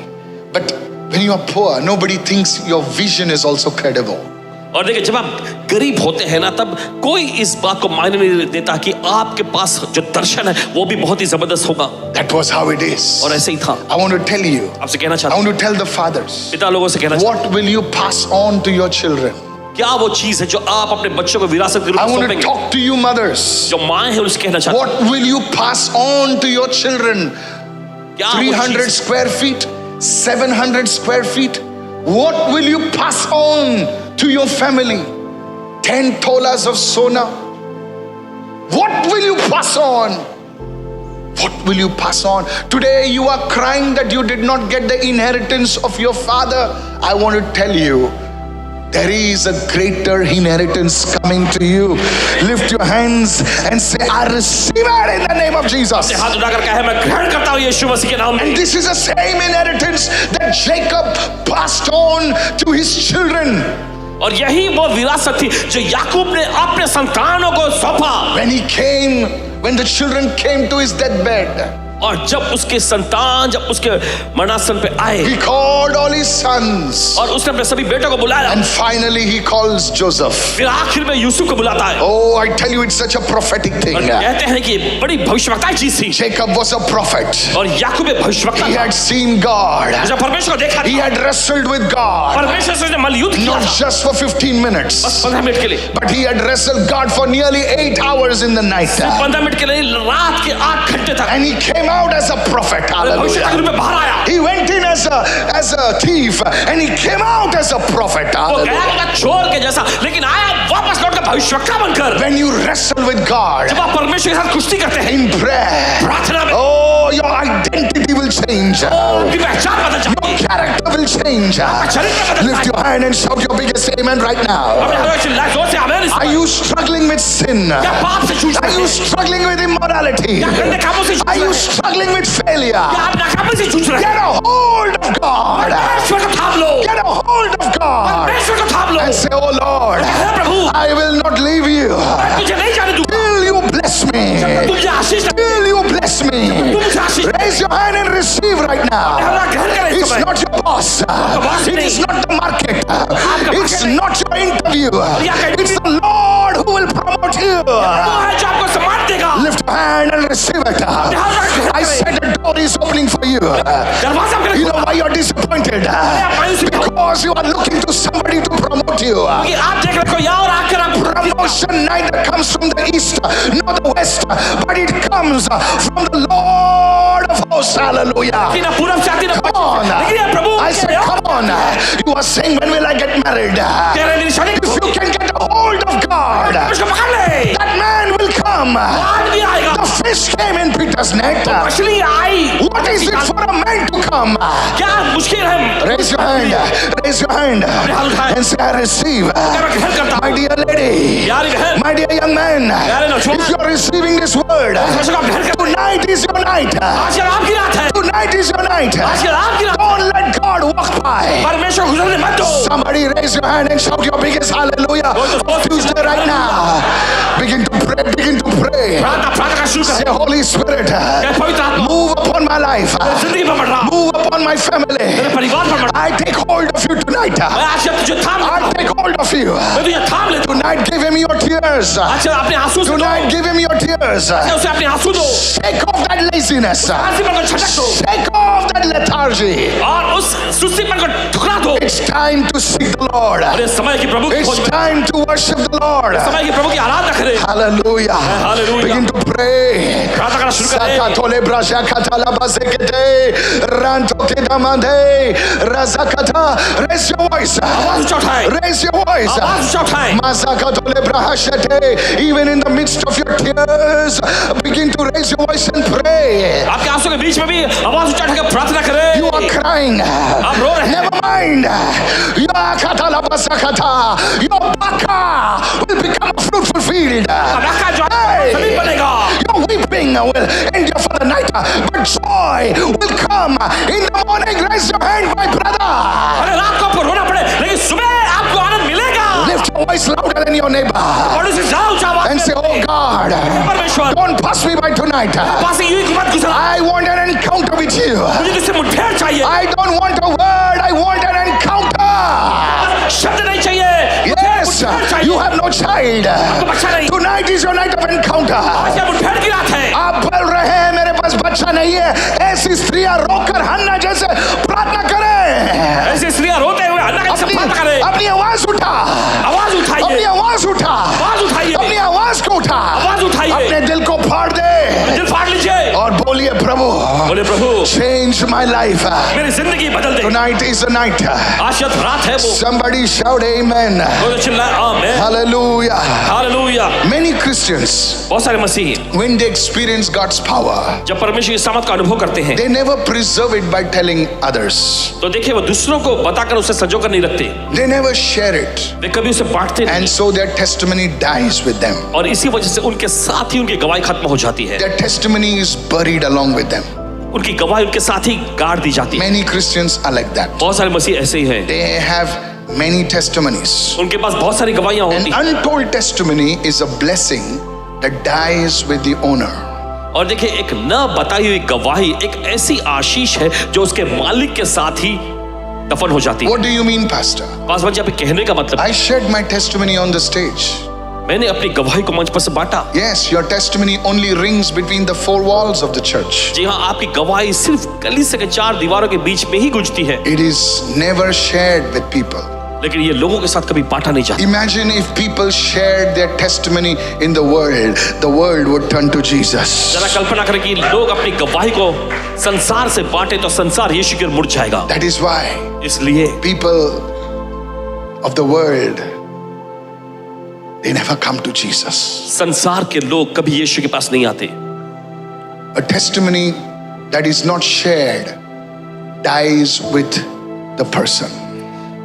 But when you are poor, nobody thinks your vision is also credible. और देखिए जब आप गरीब होते हैं ना तब कोई इस बात को मायने नहीं देता कि आपके पास जो दर्शन है वो भी बहुत ही जबरदस्त होगा। That was how it is. और ऐसे ही था। I want to tell you, आपसे कहना I चाहता हूँ want to tell the fathers, पिता लोगों से कहना चाहता what will you pass on to your children? हूँ क्या वो चीज है जो आप अपने बच्चों को विरासत के रूप I में want to सौंपेंगे। talk to you mothers. जो माँ है उनसे कहना चाहता हूँ What will you pass on to your children? क्या वो 300 चीज square feet, 700 square feet. What will you pass on to your family? 10 tolas of sona. What will you pass on? What will you pass on? Today you are crying that you did not get the inheritance of your father. I want to tell you, there is a greater inheritance coming to you. Lift your hands and say, I receive it in the name of Jesus. हाथ उठाकर कहे मैं ग्रहण करता हूँ यीशु मसीह के नाम में। And this is the same inheritance that Jacob passed on to his children. और यही वो विरासत थी जो याकूब ने अपने संतानों को सौंपा। When the children came to his deathbed, और जब उसके संतान जब उसके मरणासन पे आए he called all his sons. और उसने अपने सभी बेटों को बुलाया And finally he calls Joseph. फिर आखिर में यूसुफ को बुलाता है। Oh, I tell you, it's such a prophetic thing. और कहते हैं कि बड़ी भविष्यवक्ता चीज थी। Jacob was a prophet. और याकूब एक भविष्यवक्ता He था। had seen God. जब परमेश्वर को देखा He था, had wrestled with God. परमेश्वर से उसने मल्लयुद्ध किया Not था just for 15 minutes, बस 15 मिनट के लिए। but he had wrestled God for nearly 8 hours in the night. 15 minute के लिए रात के 8 घंटे तक And he came out as a prophet. भविष्यवक्ता के रूप Hallelujah. में बाहर आया। He went in as a thief and he came out as a prophet. वो गया Hallelujah. था चोर के जैसा लेकिन आया वापस लौट कर भविष्यवक्ता बनकर। When you wrestle with God जब आप परमेश्वर के साथ कुश्ती करते हैं in prayer, प्रार्थना में oh, your identity will change. उनकी पहचान बदल जाती है। Character will change. चरित्र बदल Lift जाता your hand and shout your biggest amen right है। now. अपने हाथों से चिल्लाए जोर से आमीन। Are you struggling with sin? क्या पाप से जूझ Are रहे you हैं? struggling with immorality? क्या गंदे कामों से जूझ Are रहे you हैं? struggling with failure? क्या आप नाकामी से जूझ रहे Get हैं? a hold of God. परमेश्वर को थाम लो। Get a hold of God परमेश्वर को थाम लो। and say, oh Lord, hey Prabhu, I will not leave you मैं तुझे नहीं जाने दूंगा। till you bless me. तुझे आशीष दे। Till you bless me. तू मुझे आशीष दे। Raise your hand and receive right now. हमारा ग्रहण करें इस It's समय। not your boss. boss It is नहीं। not the market. आपका It's market नहीं। not your interview. यहाँ It's the Lord who will promote you. वो है जो आपको सम्मान देगा। Lift your hand and receive it. I said the door is opening for you. दरवाजा आपके लिए You know why you're disappointed? Because you are looking to somebody to promote you. कि आप देख रहे हो यहाँ और आकर आप Promotion neither comes from the east nor the west, but it comes from the Lord of hosts. Hallelujah. कि ना पूरब से आती ना Come on. लेकिन ये प्रभु I said, come on. You are saying, when will I get married? कह रहे मेरी शादी If you can get a hold of God, उसको पकड़ ले। that man will come. आदमी आएगा। The fish came in Peter's net. मछली आई। What is it for a man to come? क्या मुश्किल है? Raise your hand. Raise your hand and say, I receive. क्या मैं ग्रहण करता My हूँ? dear lady, यारी बहन, my dear young man, नौजवान, if you are receiving this word, परमेश्वर का ग्रहण कर। tonight is your night. आज कल आपकी रात है। Tonight is your night. आज कल आपकी रात। Don't let God walk by. परमेश्वर को गुजरने मत दो। Somebody raise your hand and shout your biggest hallelujah on Tuesday right now. Begin to pray, begin to pray. प्रार्थना का शुरू Say, करें। Holy Spirit, क्या पवित्र आत्मा move upon my life. जिंदगी पर बढ़ रहा, Move upon my family. मेरे परिवार पर बढ़ रहा। I take hold of you tonight. मैं आज जब तुझे थाम लेता I हूं, take hold of you. मैं तुझे थाम लेता हूं। Tonight give him your tears. आज अपने आंसू से दो, Tonight give him your tears. उसे अपने आंसू दो, Shake off that laziness. ANSI पर को झटक दो Shake off that lethargy. और उस सुस्तीपन को ठुकरा दो। It's time to seek the Lord. और इस समय की प्रभु की खोज It's में, time to worship the Lord. समय की प्रभु की आराधना करें। Hallelujah. Hallelujah. Begin to pray. प्रार्थना करना शुरू करें। Sakatole brasha katala bazekete ranto kedamande razakata. Raise your voice. आवाज ऊंचा उठाएं, Raise your voice. आवाज ऊंचा उठाएं। Masakatole brahashate. Even in the midst of your tears, begin to raise your voice and pray. आपके आंसू के बीच में भी आवाज ऊंचा उठाकर प्रार्थना करें। You are crying. आप रो रहे हैं। Never mind. Your katala bazakata. Your baka will become a fruitful field. रखा जो है, सभी बनेगा। Your weeping will endure for the night, but joy will come in the morning. Raise your hand, my brother. अरे रात को आपको रोना पड़े, लेकिन सुबह आपको आनंद मिलेगा। Lift your voice louder than your neighbor और उसे जाओ ऊंचा आवाज and say, में, Oh God, परमेश्वर, don't pass me by tonight. पास से यूं ही मत गुजरा। I want an encounter with you. मुझे तुझसे मुठभेड़ चाहिए, I don't want a word, I want an encounter. शब्द नहीं चाहिए, Yes, मुठभेड़ चाहिए। you have no child. आपको बच्चा नहीं, Tonight is your night of encounter. आज ये मुठभेड़ की रात है। आप बोल रहे हैं मेरे पास बच्चा नहीं है, ऐसी स्त्रियां रोकर हन्ना जैसे प्रार्थना करें। ऐसी स्त्रियां रोते हुए अन्ना का अपनी प्रार्थना करें। अपनी आवाज उठा, आवाज अपनी उठाइए, आवाज उठा, आवाज उठाइए, अपनी आवाज को उठा, आवाज उठाइए, अपने दिल को फाड़ दे दिल फाड़ लीजिए और बोलिए प्रभु, बोले प्रभु change my life. मेरी जिंदगी बदल दे। Tonight is the night. आज जब रात है वो Somebody shout amen. तो चिल्लाए आमीन, Hallelujah. हालेलुया। Many Christians, बहुत सारे मसीही when they experience God's power, जब परमेश्वर की सामर्थ का अनुभव करते हैं they never preserve it by telling others. तो देखिए वो दूसरों को बताकर उसे संजोकर नहीं रखते, They never share it. वे कभी उसे बांटते नहीं And so their testimony dies with them. और इसी वजह से उनके साथ ही उनकी गवाही खत्म हो जाती है, Their testimony is buried along with them. उनकी गवाही उनके साथ ही गाड़ दी जाती है। Many Christians are like that. बहुत सारे मसीह ऐसे ही हैं, They have many testimonies. उनके पास बहुत सारी गवाहियां An होती हैं untold testimony is a blessing that dies with the owner. और देखिए एक न बताई हुई गवाही एक ऐसी आशीष है जो उसके मालिक के साथ ही दफन हो जाती है। What do you mean, Pastor? पास बच्चे पे कहने का मतलब, I shared my testimony on the stage. मैंने अपनी गवाही को मंच पर से बांटा। Yes, your testimony only rings between the four walls of the church. जी हाँ, आपकी गवाही सिर्फ कलीसिया के चार दीवारों के बीच में ही गूंजती है, It is never shared with people. लेकिन ये लोगों के साथ कभी बांटा नहीं जाता। Imagine if people shared their testimony in the world would turn to Jesus. जरा कल्पना करें कि लोग अपनी गवाही को संसार से बांटे तो संसार यीशु की ओर मुड़ जाएगा। That is why इसलिए people of the world, they never come to Jesus. संसार के लोग कभी यीशु के पास नहीं आते। A testimony that is not shared dies with the person.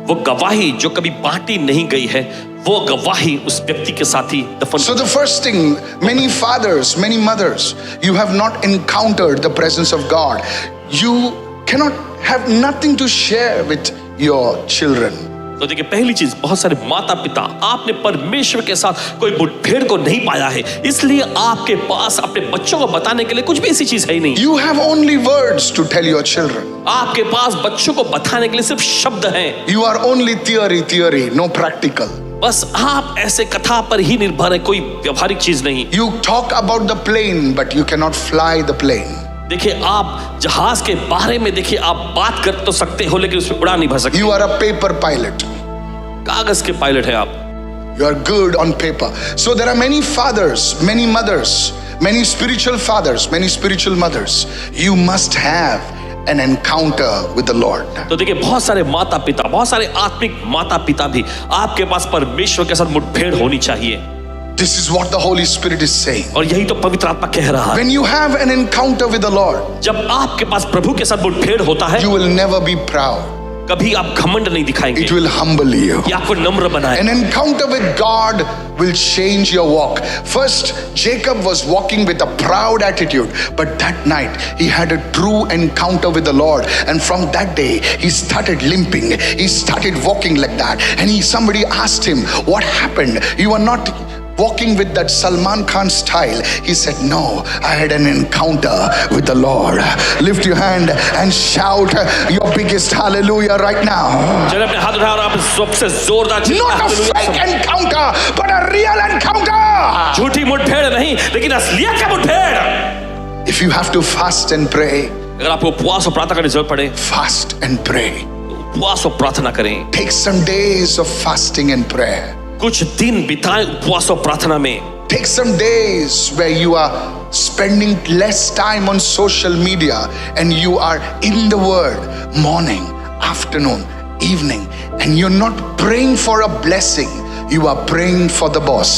वो गवाही जो कभी बांटी नहीं गई है, वो गवाही उस व्यक्ति के साथ ही दफन। So the first thing, many fathers, many mothers, you have not encountered the presence of God. You cannot have nothing to share with your children. तो देखिए पहली चीज, बहुत सारे माता पिता आपने परमेश्वर के साथ कोई मुठभेड़ को नहीं पाया है, इसलिए आपके पास अपने बच्चों को बताने के लिए कुछ भी ऐसी चीज है ही नहीं। You have only words to tell your children. आपके पास बच्चों को बताने के लिए सिर्फ शब्द हैं। You are only theory, no practical. बस आप ऐसे कथा पर ही निर्भर है, कोई व्यवहारिक चीज नहीं। You talk about the plane, but you cannot fly the plane. देखिए आप जहाज के बारे में देखिए आप बात कर तो सकते हो, लेकिन उसमें उड़ा नहीं भर सकते। You are a paper pilot. कागज के पायलट है आप। You are good on paper. So there are many fathers, many mothers, many spiritual fathers, many spiritual mothers. You must have an encounter with the Lord. तो देखिए बहुत सारे माता पिता, बहुत सारे आत्मिक माता पिता भी आपके पास परमेश्वर के साथ मुठभेड़ होनी चाहिए। This is what the Holy Spirit is saying. और यही तो पवित्र आत्मा कह रहा है। When you have an encounter with the Lord, जब आपके पास प्रभु के साथ मुठभेड़ होता है, you will never be proud. कभी आप घमंड नहीं दिखाएंगे, It will humble you. ये आपको नम्र बनाए। An encounter with God will change your walk. First, Jacob was walking with a proud attitude, but that night he had a true encounter with the Lord, and from that day he started limping. He started walking like that, and somebody asked him, "What happened? You are not walking with that Salman Khan style." He said, "No, I had an encounter with the Lord." Lift your hand and shout your biggest hallelujah right now. चलिए अपने हाथ उठाओ और आप सबसे जोरदार Not a fake encounter, but a real encounter. झूठी मुठभेड़ नहीं, लेकिन असलियत का मुठभेड़। If you have to fast and pray, अगर आपको उपवास और प्रार्थना करने की जरूरत पड़े, fast and pray. तो उपवास और प्रार्थना करें। Take some days of fasting and prayer. कुछ दिन बिताएं उपवास और प्रार्थना में। Take some days where you are spending less time on social media and you are in the Word morning, afternoon, evening, and you're not praying for a blessing, you are praying for the boss.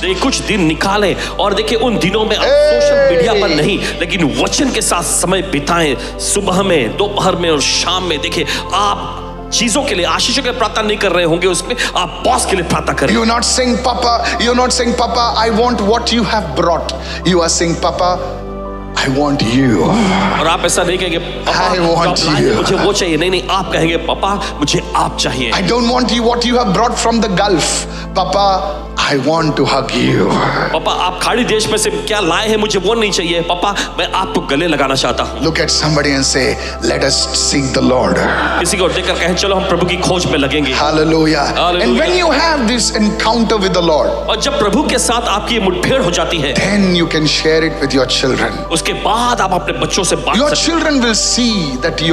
देखिए कुछ दिन निकालें और देखिए उन दिनों में आप सोशल मीडिया पर नहीं, लेकिन वचन के साथ समय बिताएं। सुबह में, दोपहर में और शाम में। देखिए आप चीजों के लिए, आशीषों के लिए प्रार्थना नहीं कर रहे होंगे, उसमें आप बॉस के लिए प्रार्थना करें। You're not saying, Papa, I want what you have brought. You are saying, Papa, I want you. और आप ऐसा नहीं कहेंगे, पापा I want जो आप लाए हैं, you. मुझे वो चाहिए। नहीं, आप कहेंगे, पापा मुझे आप चाहिए। I don't want you what you have brought from the Gulf. Papa, I want to hug you. पापा आप खाड़ी देश में से क्या लाए हैं, मुझे वो नहीं चाहिए। पापा मैं आपको गले लगाना चाहता हूँ। Look at somebody and say, let us seek the Lord. किसी को देखकर कहें, चलो हम प्रभु की खोज में लगेंगे। Hallelujah. Hallelujah. And when you have this encounter with the Lord, और जब प्रभु के साथ आपकी मुठभेड़ हो जाती है, then you can share it with your children. उसके बाद आप अपने बच्चों से बात Your सकते children will see that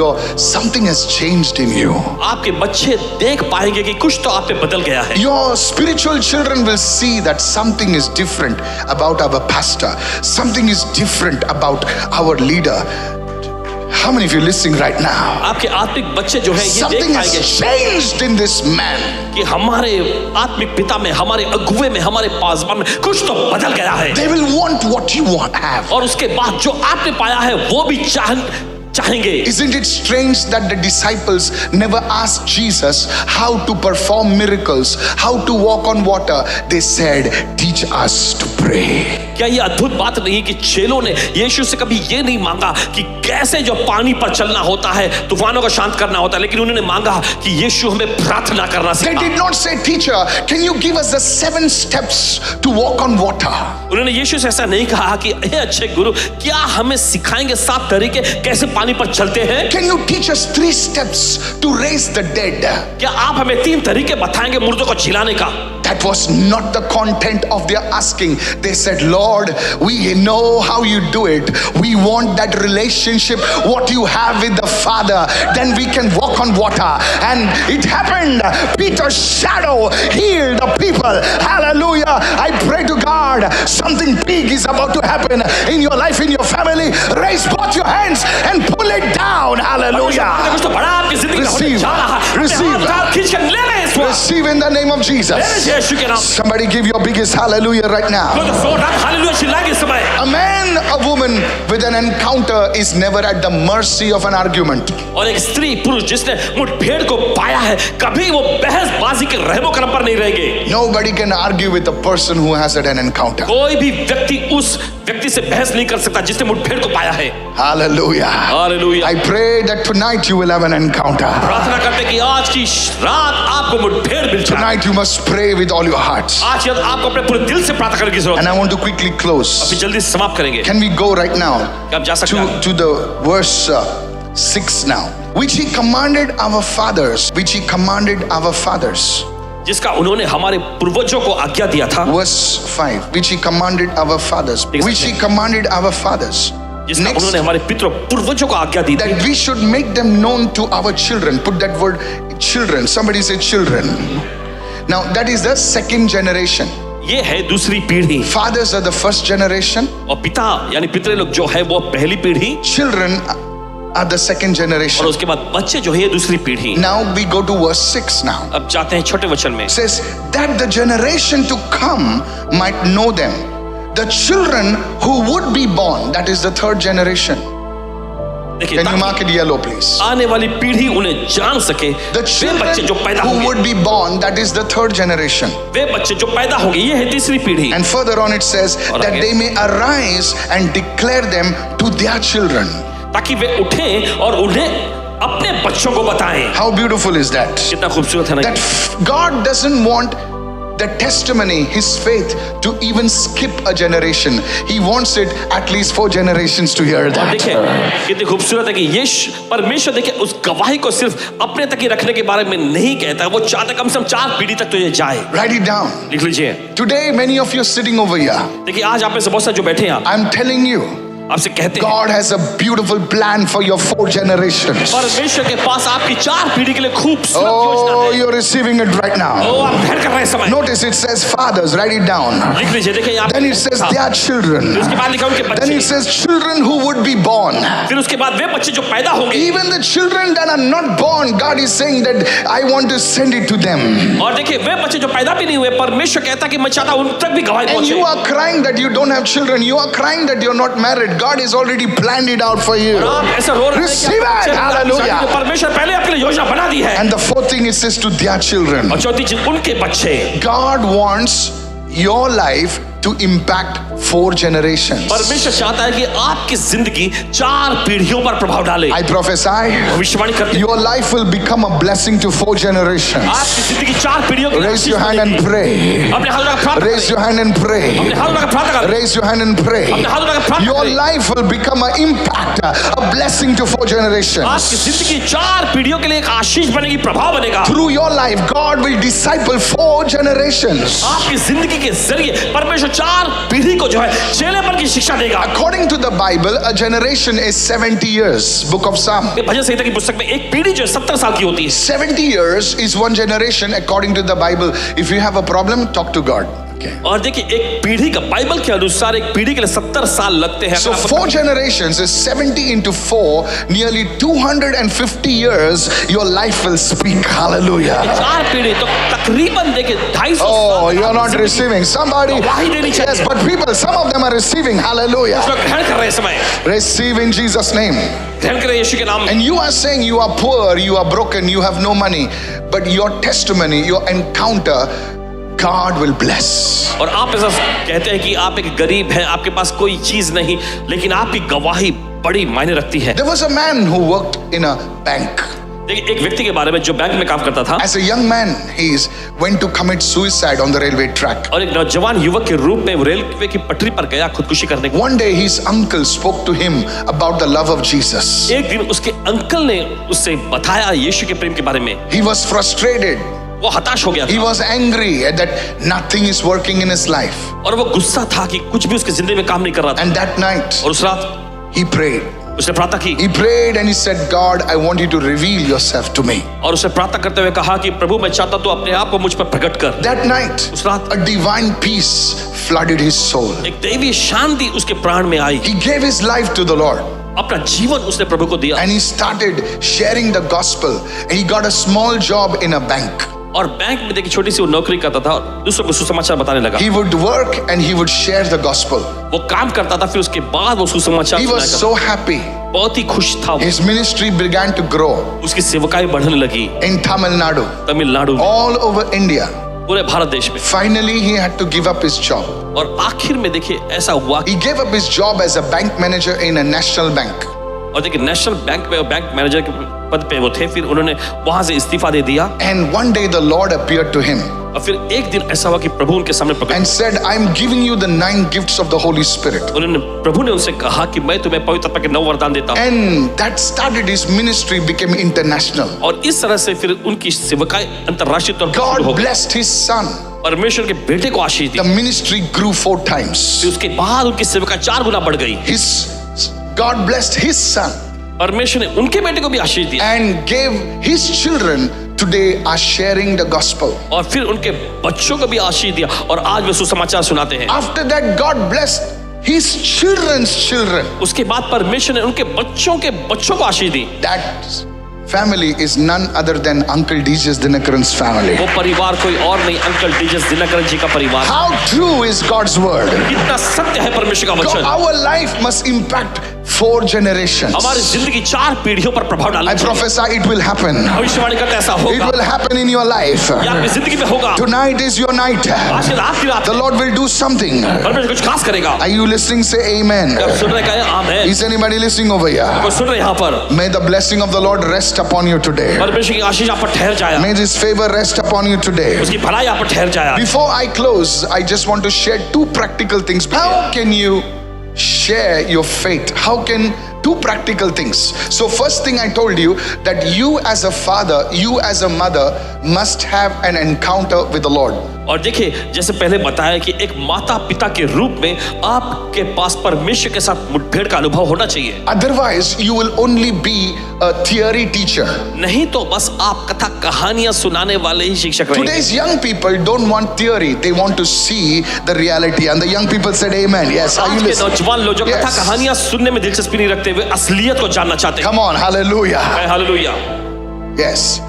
something has changed in you. हैं। आपके बच्चे देख पाएंगे कि कुछ तो आप पे बदल गया है। Your spiritual children will see that something is different about our pastor. Something is different about our leader. How many of you listening right now? आपके आत्मिक बच्चे जो है ये Something देख has पाएंगे changed in this man. कि हमारे आत्मिक पिता में, हमारे अगुवे में, हमारे पासवान में कुछ तो बदल गया है। They will want what you have. और उसके बाद जो आपने पाया है वो भी चाहेंगे। Isn't it strange that the disciples never asked Jesus how to perform miracles, how to walk on water? They said, teach us to pray. क्या ये अद्भुत बात नहीं है कि चेलों ने यीशु से कभी ये नहीं मांगा कि कैसे जो पानी पर चलना होता है, तूफानों को शांत करना होता है, लेकिन उन्होंने मांगा कि यीशु हमें प्रार्थना करना They सिखा। did not say, teacher, can you give us the 7 steps to walk on water? उन्होंने यीशु से ऐसा नहीं कहा कि हे अच्छे गुरु, क्या हमें सिखाएंगे 7 तरीके कैसे पानी पर चलते हैं? Can you teach us 3 steps to raise the dead? क्या आप हमें 3 तरीके बताएंगे मुर्दों को जिलाने का? That was not the content of their asking. They said, Lord, we know how you do it. We want that relationship, what you have with the Father. Then we can walk on water. And it happened. Peter's shadow healed the people. Hallelujah. I pray to God, something big is about to happen in your life, in your family. Raise both your hands and pull it down. Hallelujah. कुछ तो बड़ा आपकी जिंदगी में होने जा रहा है। Receive. अपने हाथ खींच कर ले लें इस वक्त। Receive in the name of ले Jesus. लें यीशु के नाम। Somebody give your biggest hallelujah right now. कोई तो जोरदार हालेलुया चिल्लाएंगे इस समय। A man, a woman with an encounter is never at the mercy of an argument. और एक स्त्री पुरुष जिसने मुठभेड़ को पाया है, कभी वो बहसबाजी के रहमो करम पर नहीं रहेंगे। Nobody can argue with a person who has had an encounter. कोई भी व्यक्ति उस व्यक्ति से बहस नहीं कर सकता जिसने मुठभेड़ को पाया है। Hallelujah. Hallelujah. I pray that tonight you will have an encounter. प्रार्थना करते कि आज की रात आपको मुठभेड़ मिल जाए। Tonight you must pray with all your hearts. आज रात आपको अपने पूरे दिल से प्रार्थना करने की जरूरत And है। I want to quickly close. अभी जल्दी से समाप्त करेंगे। Can we go right now क्या आप जा सकते हैं? to the verse 6 now? Which he commanded our fathers. Which he commanded our fathers. जिसका उन्होंने हमारे पूर्वजों को आज्ञा दिया था। Verse 5. Which he commanded our fathers. Which he commanded our fathers. जिसका उन्होंने हमारे पूर्वजों को आज्ञा दी थी। That we should make them known to our children. Put that word children. Somebody say children. Now that is the second generation. ये है दूसरी पीढ़ी। Fathers are the first generation. और पिता यानी पितरे लोग जो है वो पहली पीढ़ी। Children are the second और generation. उसके बाद बच्चे जो है ये दूसरी पीढ़ी। Now we go to verse 6 now. अब जाते हैं छोटे वचन में। It says that the generation to come might know them. The children who would be born, that is the third generation. देखिए, Can you ताकि mark it yellow, please? आने वाली पीढ़ी उन्हें जान सके। The वे बच्चे जो children पैदा who होंगे, would be born, that is the third generation. वे बच्चे जो पैदा होंगे, ये है तीसरी पीढ़ी। And further on it says और that आगे? they may arise and declare them to their children. ताकि वे उठें और उन्हें अपने बच्चों को बताएं। How beautiful is that? कितना खूबसूरत है ना। That God doesn't want the testimony, his faith, to even skip a generation. He wants it at least 4 generations to hear और that. देखिए कितनी खूबसूरत है कि ये परमेश्वर देखिए उस गवाही को सिर्फ अपने तक ही रखने के बारे में नहीं कहता, वो चाहता कम से कम 4 पीढ़ी तक तो ये जाए। Write it down. लिख लीजिए। Today, many of you are sitting over here. देखिए आज आप में से बहुत सारे जो बैठे हैं, I'm telling you, आपसे कहते हैं God has a beautiful plan for your 4 generations. परमेश्वर के पास आपकी 4 पीढ़ी के लिए खूबसूरत योजना Oh, है। you're receiving it right now. ओ आप ग्रहण कर रहे हैं इस समय। Notice it says fathers, write it down. लिख लीजिए, देखिए यहाँ Then it says their children. उसके बाद लिखा उनके Then it बच्चे, says children who would be born. फिर उसके बाद वे बच्चे जो पैदा होंगे, Even the children that are not born, God is saying that I want to send it to them. और देखिए वे बच्चे जो पैदा भी नहीं हुए, परमेश्वर कहता है कि मैं चाहता हूं उन तक भी गवाही And you पहुंचे। are crying that you don't have children. You are crying that you're not married. God has already planned it out for you. और आप ऐसा रो रहे हैं कि Receive आप it. बच्चे नहीं Hallelujah. चाहते, परमेश्वर पहले अपने लिए योजना बना दी है। And the fourth thing it says to their children. और चौथी चीज उनके बच्चे, God wants your life to impact 4 generations. परमेश्वर चाहता है कि आपकी जिंदगी 4 पीढ़ियों पर प्रभाव डाले। I prophesy, भविष्यवाणी करते हैं, your life will become a blessing to 4 generations. आपकी जिंदगी 4 पीढ़ियों के लिए Raise your Ashish hand and बनेगी। pray. अपने हाथ उठाकर प्रार्थना Raise करें। your hand and pray. अपने हाथ उठाकर प्रार्थना करें। Raise your hand and pray. अपने हाथ उठाकर प्रार्थना Your करें। life will become an impact, a blessing to 4 आपकी generations. जिंदगी 4 पीढ़ियों के लिए एक आशीष बनेगी, प्रभाव बनेगा। Through your life, God will disciple 4 generations. आपकी जिंदगी के जरिए परमेश्वर 4 पीढ़ी को जो है चेलेपन की शिक्षा देगा। According to the Bible, a generation is 70 years. Book of Psalm. ये भजन संहिता की पुस्तक में एक पीढ़ी जो है 70 साल की होती है। 70 years is one generation according to the Bible. If you have a problem, talk to God. Okay. और देखिए एक पीढ़ी का बाइबल के अनुसार एक पीढ़ी के लिए 70 साल लगते हैं। So 4 generations is 70 into 4, nearly 250 years. Your life will speak. Hallelujah. 4 पीढ़ी तो तकरीबन देखिए 250 Oh, साल you're not receiving. Somebody, गवाही देनी चाहिए। yes, but people, some of them are receiving. Hallelujah. लोग ग्रहण कर रहे हैं इस समय, Receive in Jesus' name. ग्रहण करें यीशु के नाम में। And you are saying you are poor, you are broken, you have no money, but your testimony, your encounter, God will bless. और आप ऐसा कहते हैं कि आप एक गरीब हैं, आपके पास कोई चीज नहीं, लेकिन आपकी गवाही बड़ी मायने रखती है। There was a man who worked in a bank. देखिए एक व्यक्ति के बारे में जो बैंक में काम करता था, As a young man, he went to commit suicide on the railway track. और एक नौजवान युवक के रूप में वो रेलवे की पटरी पर गया खुदकुशी करने को। One day, his uncle spoke to him about the love of Jesus. एक दिन उसके अंकल ने उससे बताया यीशु के प्रेम के बारे में। He was frustrated. वो हताश हो गया He था was angry that nothing is working in his life. और वो गुस्सा था कि कुछ भी उसकी जिंदगी में काम नहीं कर रहा था। And that night, और उस रात he prayed. उसने प्रार्थना की He prayed and he said, God, I want you to reveal yourself to me. और उसने प्रार्थना करते हुए कहा कि प्रभु मैं चाहता तो अपने आप को मुझ पर प्रकट कर। That night, उस रात a divine peace flooded his soul. एक दैवीय शांति उसके प्राण में आई। He gave his life to the Lord अपना जीवन उसने प्रभु को दिया and he started sharing the gospel. And he got a small job in a bank. और बैंक में देखिए छोटी सी वो नौकरी करता था और दूसरों को सुसमाचार बताने लगा। He would work and he would share the gospel. वो काम करता था, फिर उसके बाद वो सुसमाचार He was सुनाया so happy. करता। बहुत ही खुश था वो। His ministry began to grow उसकी सेवकाई बढ़ने लगी in Tamil Nadu, तमिलनाडु में, all over India. पूरे भारत देश में। Finally, he had to give up his job. और आखिर में देखिए ऐसा हुआ He gave up his job as a bank manager in a national bank. और देखिए नेशनल बैंक में बैंक मैनेजर के पद पे वो थे, फिर उन्होंने वहां से इस्तीफा दे दिया। And one day the Lord appeared to him और फिर एक दिन ऐसा हुआ कि प्रभु उनके सामने प्रकट and said, I'm giving you the 9 gifts of the Holy Spirit. उन्होंने प्रभु ने उनसे कहा कि मैं तुम्हें पवित्र आत्मा के 9 वरदान देता हूँ। And that started his ministry, became international. और इस तरह से फिर उनकी सेवकाई अंतर्राष्ट्रीय तौर पर शुरू हो God गई। blessed his son. परमेश्वर के बेटे को आशीष दी। The ministry grew 4 times. फिर उसके बाद उनकी सेवकाई 4 गुना बढ़ गई। God blessed his son परमेश्वर ने उनके बेटे को भी आशीष दिया and gave his children today are sharing the gospel. और फिर उनके बच्चों को भी आशीष दिया और आज वे सुसमाचार सुनाते हैं। After that, God blessed his children's children. उसके बाद परमेश्वर ने उनके बच्चों के बच्चों को आशीष दी। That family is none other than Uncle DJ's Dinakaran's family. वो परिवार कोई और नहीं, अंकल डीजस दिनकरन जी का परिवार। How true is God's word? कितना सत्य है परमेश्वर का God, वचन। our life must impact 4 generations. हमारी जिंदगी 4 पीढ़ियों पर प्रभाव I डालना चाहिए। prophesy it will happen. भविष्यवाणी करते ऐसा It होगा, will happen in your life. ये आपकी जिंदगी में होगा। Tonight is your night. आज की रात की रात The Lord will do something. परमेश्वर कुछ खास करेगा। Are you listening? Say amen. आप सुन रहे हैं? आमीन। Is anybody listening over here? कोई सुन रहे हैं यहाँ पर? May the blessing of the Lord rest upon you today. परमेश्वर की आशीष आप पर ठहर जाए, May His favor rest upon you today. उसकी भलाई आप पर ठहर जाए। Before I close, I just want to share 2 practical things. How can you share your faith? How can 2 practical things? So first thing I told you that you as a father, you as a mother must have an encounter with the Lord. और देखिए, जैसे पहले बताया कि एक माता पिता के रूप में आपके पास परमेश्वर के साथ मुठभेड़ का अनुभव होना चाहिए। Otherwise, you will only be a theory teacher. नहीं तो बस आप कथा कहानियां सुनाने वाले ही शिक्षक रहेंगे। Today's young people don't want theory; they want to see the reality. And the young people said, "Amen." Yes, are you आज के listening? नौजवान लोग जो कथा Yes. कहानियां सुनने में दिलचस्पी नहीं रखते, वे असलियत को जानना चाहते हैं। Come on, hallelujah. Hallelujah. Yes.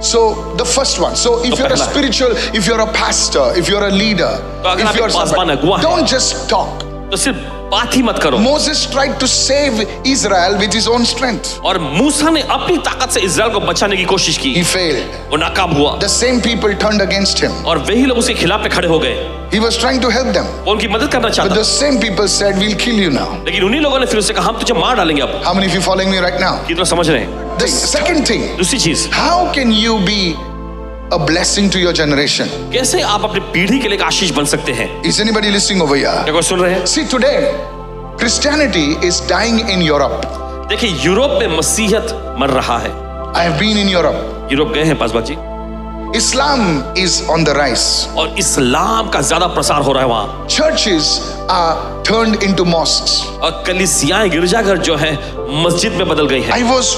So the first one. So if तो you're a पहला है। spiritual, if you're a pastor, if you're a leader, तो अगर if आप you're एक पासवान somebody, अगुवा हैं, don't just talk. तो सिर्फ बात ही मत करो। Moses tried to save Israel with his own strength. और मूसा ने अपनी ताकत से इस्राएल को बचाने की कोशिश की, He failed. वो नाकाम हुआ The same people turned against him. और वही लोग उसके खिलाफ पे खड़े हो गए। He was trying to help them. वो उनकी मदद करना But चाहता, the same people said, "We'll kill you now." लेकिन उन्हीं लोगों ने फिर उससे कहा हम तुझे मार डालेंगे। अब How many of you following me right now? कितना समझ रहे हैं? The second thing, दूसरी चीज, how can you be a blessing to your generation? कैसे आप अपनी पीढ़ी के लिए एक आशीष बन सकते हैं? Is anybody listening over here? क्या कोई सुन रहे हैं? See, today, Christianity is dying in Europe. देखिए, यूरोप में मसीहत मर रहा है। I have been in Europe. Europe गए हैं Paswan ji, Islam is on the rise. और इस्लाम का ज्यादा प्रसार हो रहा है वहां। Churches are turned into mosques. और कलीसियाएं, गिरजाघर जो है मस्जिद में बदल गई है। I was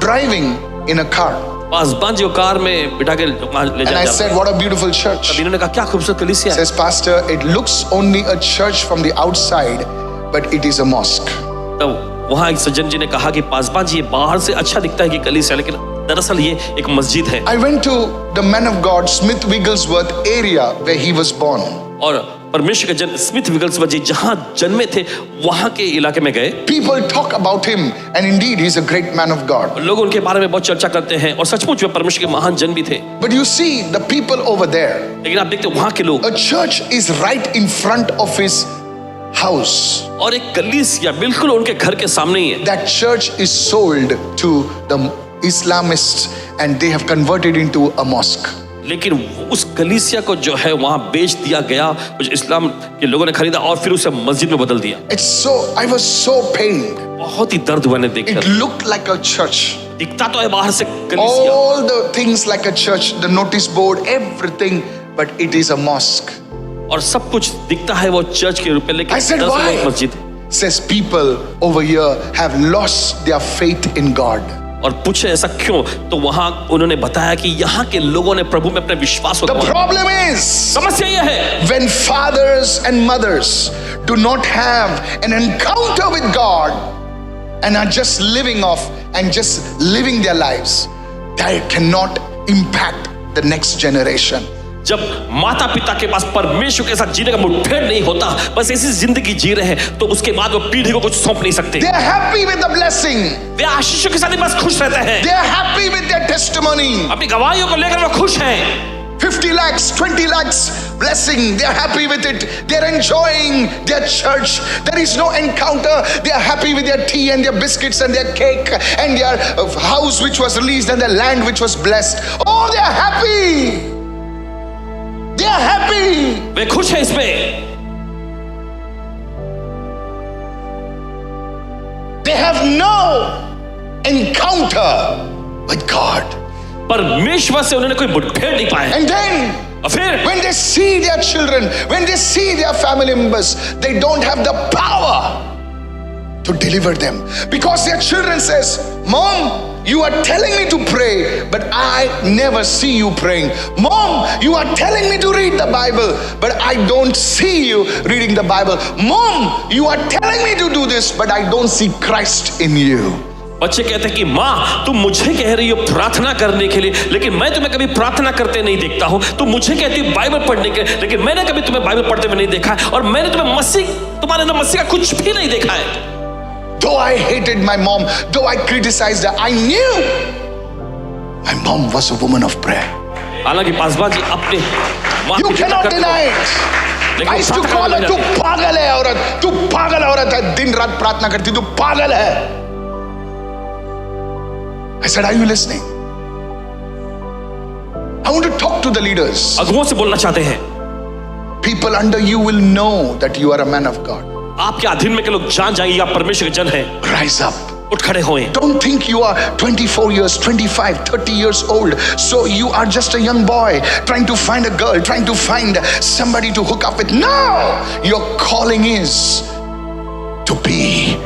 driving in a car Paswan ji को कार में बिठा के वहां ले and I जाते said, हैं। "What a beautiful church." तब इन्होंने कहा क्या खूबसूरत कलीसिया है। Says, "Pastor, it looks only a church from the outside, but it is a mosque." तब वहां एक सज्जन जी ने कहा कि पासवान जी, ये बाहर से अच्छा दिखता है कि कलीसिया, लेकिन दरअसल ये एक मस्जिद है। I went to the man of God, Smith Wigglesworth area where he was born. और परमेश्वर के जन स्मिथ विगल्सवर्थ जी जहां जन्मे थे वहां के इलाके में गए। People talk about him, and indeed, he's a great man of God. लोग उनके बारे में बहुत चर्चा करते हैं और सचमुच वे परमेश्वर के महान जन भी थे। But you see, the people over there, लेकिन आप देखते हो वहां के लोग, a church is right in front of his house. और एक कलीसिया बिल्कुल उनके घर के सामने ही है। That church is sold to the Islamists, and they have converted into a mosque. लेकिन उस कलीसिया को जो है वहां बेच दिया गया, कुछ इस्लाम के लोगों ने खरीदा और फिर उसे मस्जिद में बदल दिया। It's so, I was so pained. बहुत ही दर्द हुआ ने It देखकर। looked like a church. दिखता तो है बाहर से कलीसिया, All the things like a church, the notice board, everything, but it is a mosque. और सब कुछ दिखता है वो चर्च के रूप में, लेकिन I said, दरअसल वो why? एक मस्जिद है। Says people over here have lost their faith in God. और पूछे ऐसा क्यों, तो वहां उन्होंने बताया कि यहाँ के लोगों ने प्रभु में अपने विश्वास को The गंवाया। problem is, समस्या यह है when fathers and mothers do not have an encounter with God and are just living off and just living their lives, that cannot impact the next generation. जब माता पिता के पास परमेश्वर के साथ जीने का मुठभेड़ नहीं होता, बस ऐसी जिंदगी जी रहे हैं, तो उसके बाद वो पीढ़ी को कुछ सौंप नहीं सकते। They are happy with the blessing. वे आशीषों के साथ ही बस खुश रहते हैं, They are happy with their testimony. अपनी गवाहियों को लेकर वो खुश हैं। 50 lakhs, 20 lakhs blessing. They are happy with it. They are enjoying their church. There is no encounter. They are happy with their tea and their biscuits and their cake and their house which was released and their land which was blessed. Oh, they are happy. They are happy. वे खुश हैं इसमें। They have no encounter with God. परमेश्वर से उन्होंने कोई मुठभेड़ नहीं पाया। And then और फिर when they see their children, when they see their family members, they don't have the power to deliver them, because their children says, "Mom, you are telling me to pray, but I never see you praying. Mom, you are telling me to read the Bible, but I don't see you reading the Bible. Mom, you are telling me to do this, but I don't see Christ in you." बच्चे कहते हैं कि माँ, तुम मुझे कह रही हो प्रार्थना करने के लिए, लेकिन मैं तुम्हें कभी प्रार्थना करते नहीं देखता हूँ। तुम मुझे कहती हो बाइबल पढ़ने के, लेकिन मैंने कभी तुम्हें बाइबल पढ़ते हुए नहीं देखा है, और मैंने तुम्हें तुम्हारे अंदर मसीह का कुछ भी नहीं देखा है। though I hated my mom, though I criticized her, I knew my mom was a woman of prayer. हालांकि पासवान जी अपने माँ You की चिंता cannot करते deny हो। it. लेकिन I used to बात call her, करने तू लगे। पागल है औरत, तू पागल औरत है, दिन रात प्रार्थना करती, तू पागल है. I said, are you listening? I want to talk to the leaders. अगुओं से बोलना चाहते हैं, People under you will know that you are a man of God. आपके अधीन में के लोग जान जाएंगे आप परमेश्वर के जन हैं। Rise up. उठ खड़े होएं। Don't think you are 24 years, 25, 30 years old. So you are just a young boy trying to find a girl, trying to find somebody to hook up with. No! Your calling is to be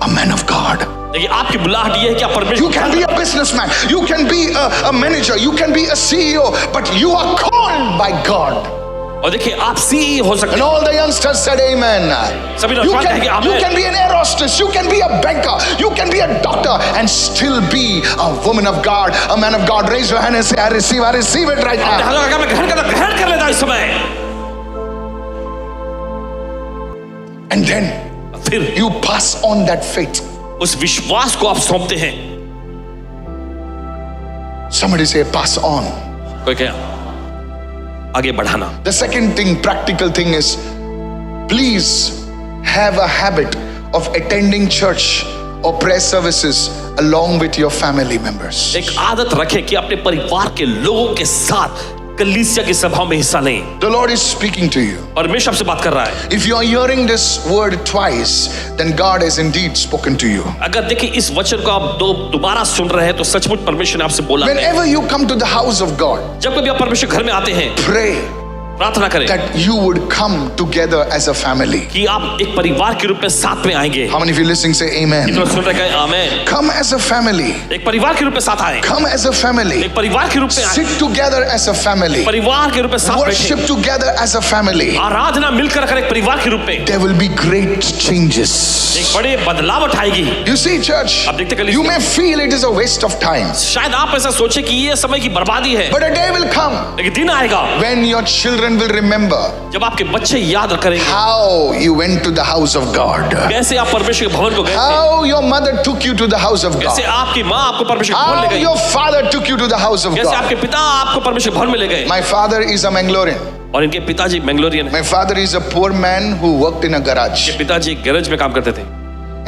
a man of God. देखिए आपकी बुलाहट ये है कि आप You परमेश्वर can be a businessman, you can be a manager, you can be a CEO, but you are called by God. और देखिए आप सीई हो सकते And हैं। all the youngsters said amen. सभी You नौजवान कहेंगे can आमीन। be an air hostess, you can be a banker, you can be a doctor and still be a woman of God, a man of God. Raise your hand and say, I receive it right now. अगर मैं ग्रहण कर लेता इस समय। And then फिर you pass on that faith. उस विश्वास को आप सौंपते हैं। Somebody say, pass on. कोई क्या आगे बढ़ाना। The second thing, practical thing is, please have a habit of attending church or prayer services along with your family members. एक आदत रखें कि अपने परिवार के लोगों के साथ कलीसिया की सभाओं में हिस्सा लें। The Lord is speaking to you. परमेश्वर आपसे बात कर रहा है। If you are hearing this word twice, then God has indeed spoken to you. अगर देखिए इस वचन को आप दोबारा सुन रहे हैं तो सचमुच परमेश्वर ने आपसे बोला है। Whenever you come to the house of God, जब कभी आप परमेश्वर घर में आते हैं pray प्रार्थना करें that you would come together as a family. कि आप एक परिवार के रूप में साथ में आएंगे। How many of you listening say amen? इतना सुन रहे हैं आमेन। Come as a family. एक परिवार के रूप में साथ आए। Come as a family. एक परिवार के रूप में आए। Sit together as a family. परिवार के रूप में साथ बैठे। Worship together as a family. आराधना मिलकर कर एक परिवार के रूप में There will be great changes. एक बड़े बदलाव आएगी। You see, church, आप देखते कलीसिया। you may feel it is a waste of time, शायद आप ऐसा सोचे कि ये समय की बर्बादी है, but a day will come लेकिन दिन आएगा when your children will remember जब आपके बच्चे याद करेंगे how you went to the house of God, कैसे आप परमेश्वर के भवन को गए थे, how your mother took you to the house of कैसे God, आपकी माँ आपको परमेश्वर के भवन ले how गई, your father took you to the house of कैसे God. आपके पिता आपको परमेश्वर के भवन में ले गए। My father is a Mangalorean. और इनके पिताजी मैंगलोरियन हैं। My father is a poor man who worked in a garage. ये पिताजी गैरेज में काम करते थे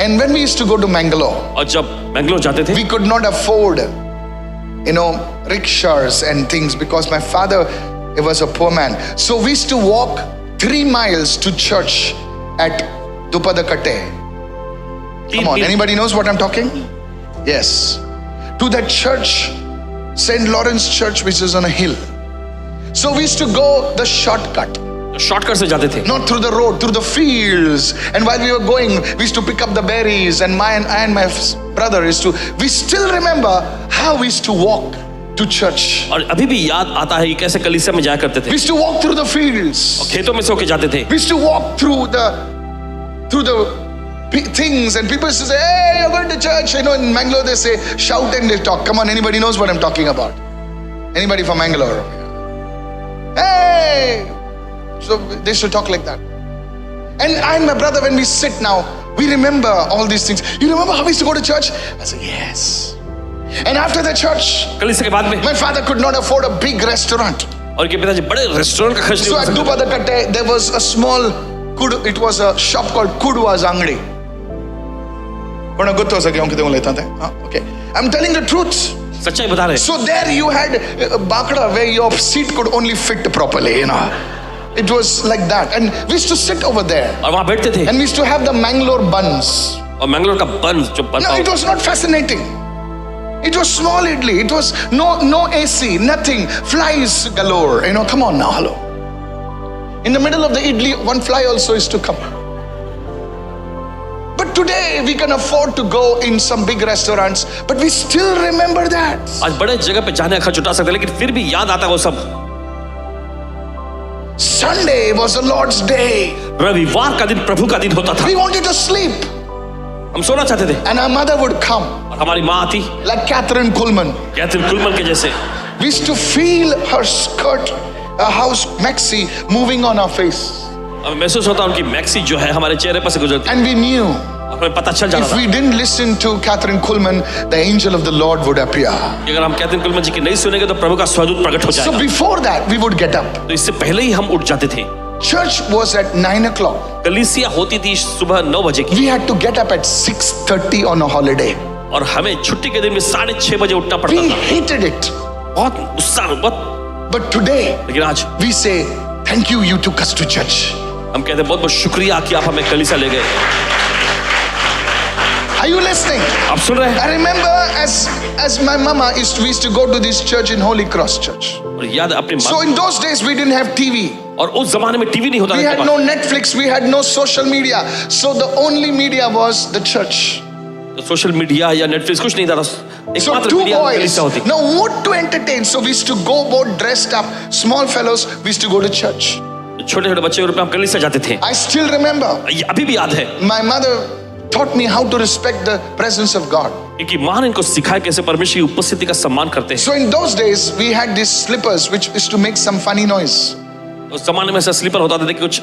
And when we used to go to Mangalore, और जब मैंगलोर जाते थे we could not afford, rickshaws and things because my father was a poor man. So we used to walk 3 miles to church at Dupadakate. Come on, anybody knows what I'm talking? Yes. To that church, St. Lawrence Church, which is on a hill. So we used to go the shortcut. Shortcut से जाते थे, Not through the road, through the fields. And while we were going, we used to pick up the berries. And my brother used to. We still remember how we used to walk to church. और अभी भी याद आता है कि कैसे कलीसिया में जाया करते थे। We used to walk through the fields. खेतों में से होके जाते थे। We used to walk through the things, and people used to say, "Hey, you're going to church." In Mangalore they say, shout and they talk. Come on, anybody knows what I'm talking about? Anybody from Mangalore? Hey! So they used to talk like that. And I and my brother, when we sit now, we remember all these things. You remember how we used to go to church? I said, yes. And after the church, कलीसिया के बाद में my father could not afford a big restaurant. और इनके पिताजी बड़े restaurant का खर्च नहीं So कर at सकते। Dupadakate, there was a small, it was a shop called Kudwa's Angdi. Okay. I'm telling the truth. सच्चाई बता रहे हैं। So there you had bakda where your seat could only fit properly, It was like that. And we used to sit over there. और वहाँ बैठते थे। And we used to have the Mangalore buns. और मैंगलोर का बन जो बन No, it was not fascinating. It was small idli. It was no AC, nothing. Flies galore. Come on now, hello. In the middle of the idli, one fly also is to come. But today we can afford to go in some big restaurants, but we still remember that. आज बड़े जगह पे जाने का खर्च उठा सकते हैं, लेकिन फिर भी याद आता है वो सब। Sunday was the Lord's day. रविवार का दिन प्रभु का दिन होता था। We wanted to sleep. हम सोना चाहते थे And our mother would come, और हमारी माँ आती like Catherine Kuhlman. Catherine Kuhlman के जैसे। We used to feel her skirt, a house maxi moving on our face. हमें महसूस होता उनकी मैक्सी जो है हमारे चेहरे पर से गुजरती। And we knew और हमें पता चल जाता If था we didn't listen to Catherine Kuhlman, the angel of the Lord would appear. कि अगर हम कैथरीन कुलमन जी की नहीं सुनेंगे तो प्रभु का स्वरूप प्रकट हो So जाएगा। before that, we would get up. तो इससे पहले ही हम उठ जाते थे। Church was at 9 o'clock. कलीसिया होती थी सुबह 9 बजे की We had to get up at 6:30 on a holiday. और हमें छुट्टी के दिन में 6:30 बजे उठना We पड़ता था। hated it. बहुत गुस्सा, बहुत। But today, लेकिन आज we say, thank you, you took us to church. हम कहते हैं बहुत बहुत शुक्रिया कि आप हमें कलीसिया ले गए। Are you listening? आप सुन रहे हैं? I remember as my mama we used to go to this church in Holy Cross Church. और याद है अपनी So माँ, in those days, we didn't have TV. और उस जमाने में टीवी नहीं होता We था had इनके no pass. Netflix. We had no social media. So the only media was the church. तो सोशल मीडिया या नेटफ्लिक्स कुछ नहीं था। So एकमात्र two मीडिया boys. कलीसिया होती। Now what to entertain? So we used to go both dressed up. Small fellows, we used to go to church. छोटे छोटे बच्चे के रूप में हम कलीसिया जाते थे। I still remember. ये अभी भी याद है My mother taught me how to respect the presence of God. क्योंकि माँ ने इनको सिखाया कैसे परमेश्वर की उपस्थिति का सम्मान करते हैं। So in those days, we had these slippers which used to make some funny noise. उस जमाने में ऐसा स्लीपर होता था कि कुछ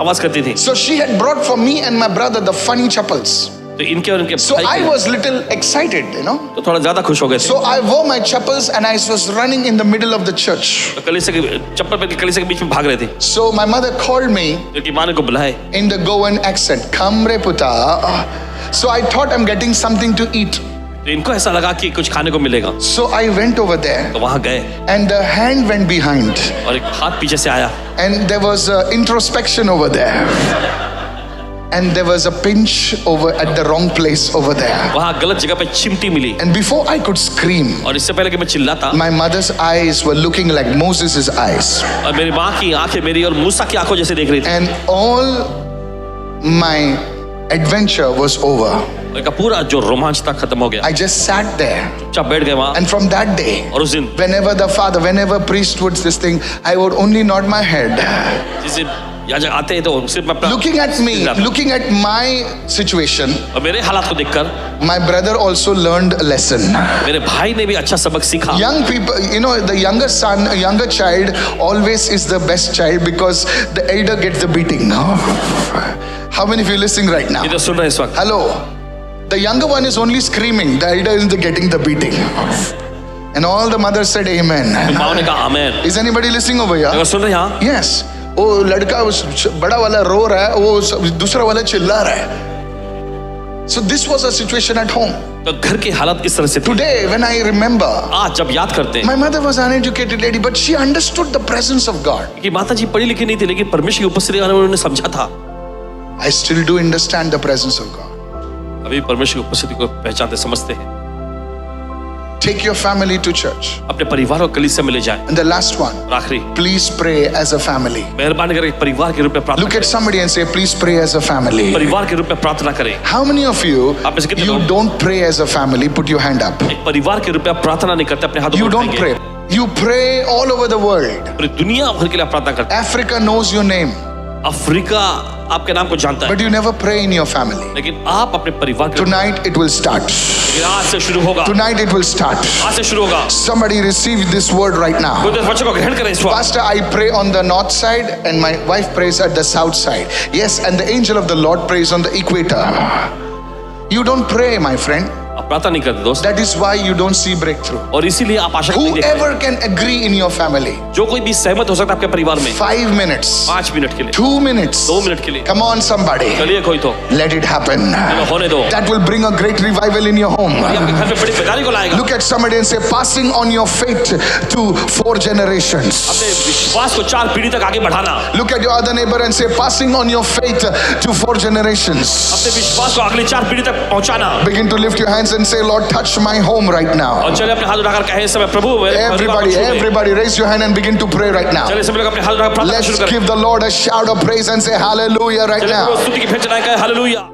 आवाज करती थी। So she had brought for me and my brother the funny chappals. तो इनके और इनके So भाई I के was little excited, तो थोड़ा ज्यादा खुश हो गए थे। So I wore my chappals and I was running in the middle of the church. तो कलीसिया के चप्पल पहन के कलीसिया के बीच में भाग रहे थे। So my mother called me क्योंकि माँ ने को बुलाए। in the Goan accent, "Come re puta." So I thought I'm getting something to eat. तो इनको ऐसा लगा कि कुछ खाने को मिलेगा। So I went over there तो वहां गए and the hand went behind और एक हाथ पीछे से आया and there was introspection over there. And there was a pinch over at the wrong place over there. वहां गलत जगह पे चिमटी मिली And before I could scream, और इससे पहले कि मैं चिल्लाता my mother's eyes were looking like Moses' eyes. और मेरी माँ की आंखें मेरी और मूसा की आंखों जैसे देख रही थी। And all my adventure was over. उनका पूरा जो रोमांच था खत्म हो गया। I just sat there. चुपचाप बैठ गए वहां And from that day, और उस दिन whenever priest would this thing, I would only nod my head. जिस दिन याजक आते हैं तो सिर्फ मैं अपना Looking at me, looking at my situation, और मेरे हालात को देखकर my brother also learned a lesson. मेरे भाई ने भी अच्छा सबक सीखा। Young people, the younger son, a younger child always is the best child because the elder gets the beating. How many of you listening right now? ये तो सुन रहे हैं इस वक्त। Hello. The younger one is only screaming. The elder is getting the beating. And all the mothers said amen. माँ ने कहा आमेन। Is anybody listening over here? देखो सुन रहे हैं यहाँ? Yes. वो लड़का बड़ा वाला रो रहा है, वो दूसरा वाला चिल्ला रहा है. So this was a situation at home. तो घर की हालत इस तरह से थी। Today when I remember, आज जब याद करते हैं my mother was an uneducated lady, but she understood the presence of God. कि माता जी पढ़ी लिखी नहीं थी लेकिन परमेश्वर की उपस्थिति में उन्होंने समझा था। I still do understand the presence of God. अभी परमेश्वर की उपस्थिति को पहचानते समझते हैं। Take your family to church. अपने परिवार को कलीसिया में ले जाएं। And the last one, और आखिरी please pray as a family. मेहरबानी करके परिवार के रूप में प्रार्थना Look at करें। somebody and say, please pray as a family. परिवार के रूप में प्रार्थना करें। How many of you, आप में से कितने you लोग don't pray as a family? Put your hand up. एक परिवार के रूप में आप प्रार्थना नहीं करते, अपने हाथों You को don't उठाएंगे। pray. You pray all over the world. पूरी दुनिया भर के लिए आप प्रार्थना करते Africa knows your name, हैं। अफ्रीका आपके नाम को जानता है but you never pray in your family. लेकिन आप अपने परिवार के Tonight it will start. लेकिन आज से शुरू होगा। Tonight it will start. आज से शुरू होगा। Somebody receive this word right now. कोई तो बच्चों को ग्रहण करें इस वक्त। Pastor, I pray on the north side and my wife prays at the south side. Yes, and the angel of the Lord prays on the equator. You don't pray, my friend. आप प्रार्थना नहीं करते दोस्त, That is why you don't see breakthrough. और इसीलिए आप आशा नहीं देखते। Whoever can agree in your family, जो कोई भी सहमत हो सकता है आपके परिवार में 5 minutes, 5 मिनट के लिए, 2 minutes, 2 मिनट के लिए, come on somebody, चलिए कोई तो let it happen. चलो होने दो। That will bring a great revival in your home. ये आपके घर में बड़ी बेदारी को लाएगा। Look at somebody and say, passing on your faith to 4 generations. अपने विश्वास को 4 पीढ़ी तक आगे बढ़ाना। Look at your other neighbor and say, passing on your faith to 4 generations. अपने विश्वास को अगली 4 पीढ़ी तक पहुंचाना। Begin to lift your hands and say, Lord, touch my home right now. और चलिए अपने हाथ उठाकर कहें इस समय प्रभु मेरे परिवार को छू ले। Everybody raise your hand and begin to pray right now. चलिए सब लोग अपने हाथ उठाकर प्रार्थना Let's शुरू करें। give the Lord a shout of praise and say hallelujah right चलिए now. प्रभु स्तुति की भेंट चढ़ाएं, कहें हालेलुया।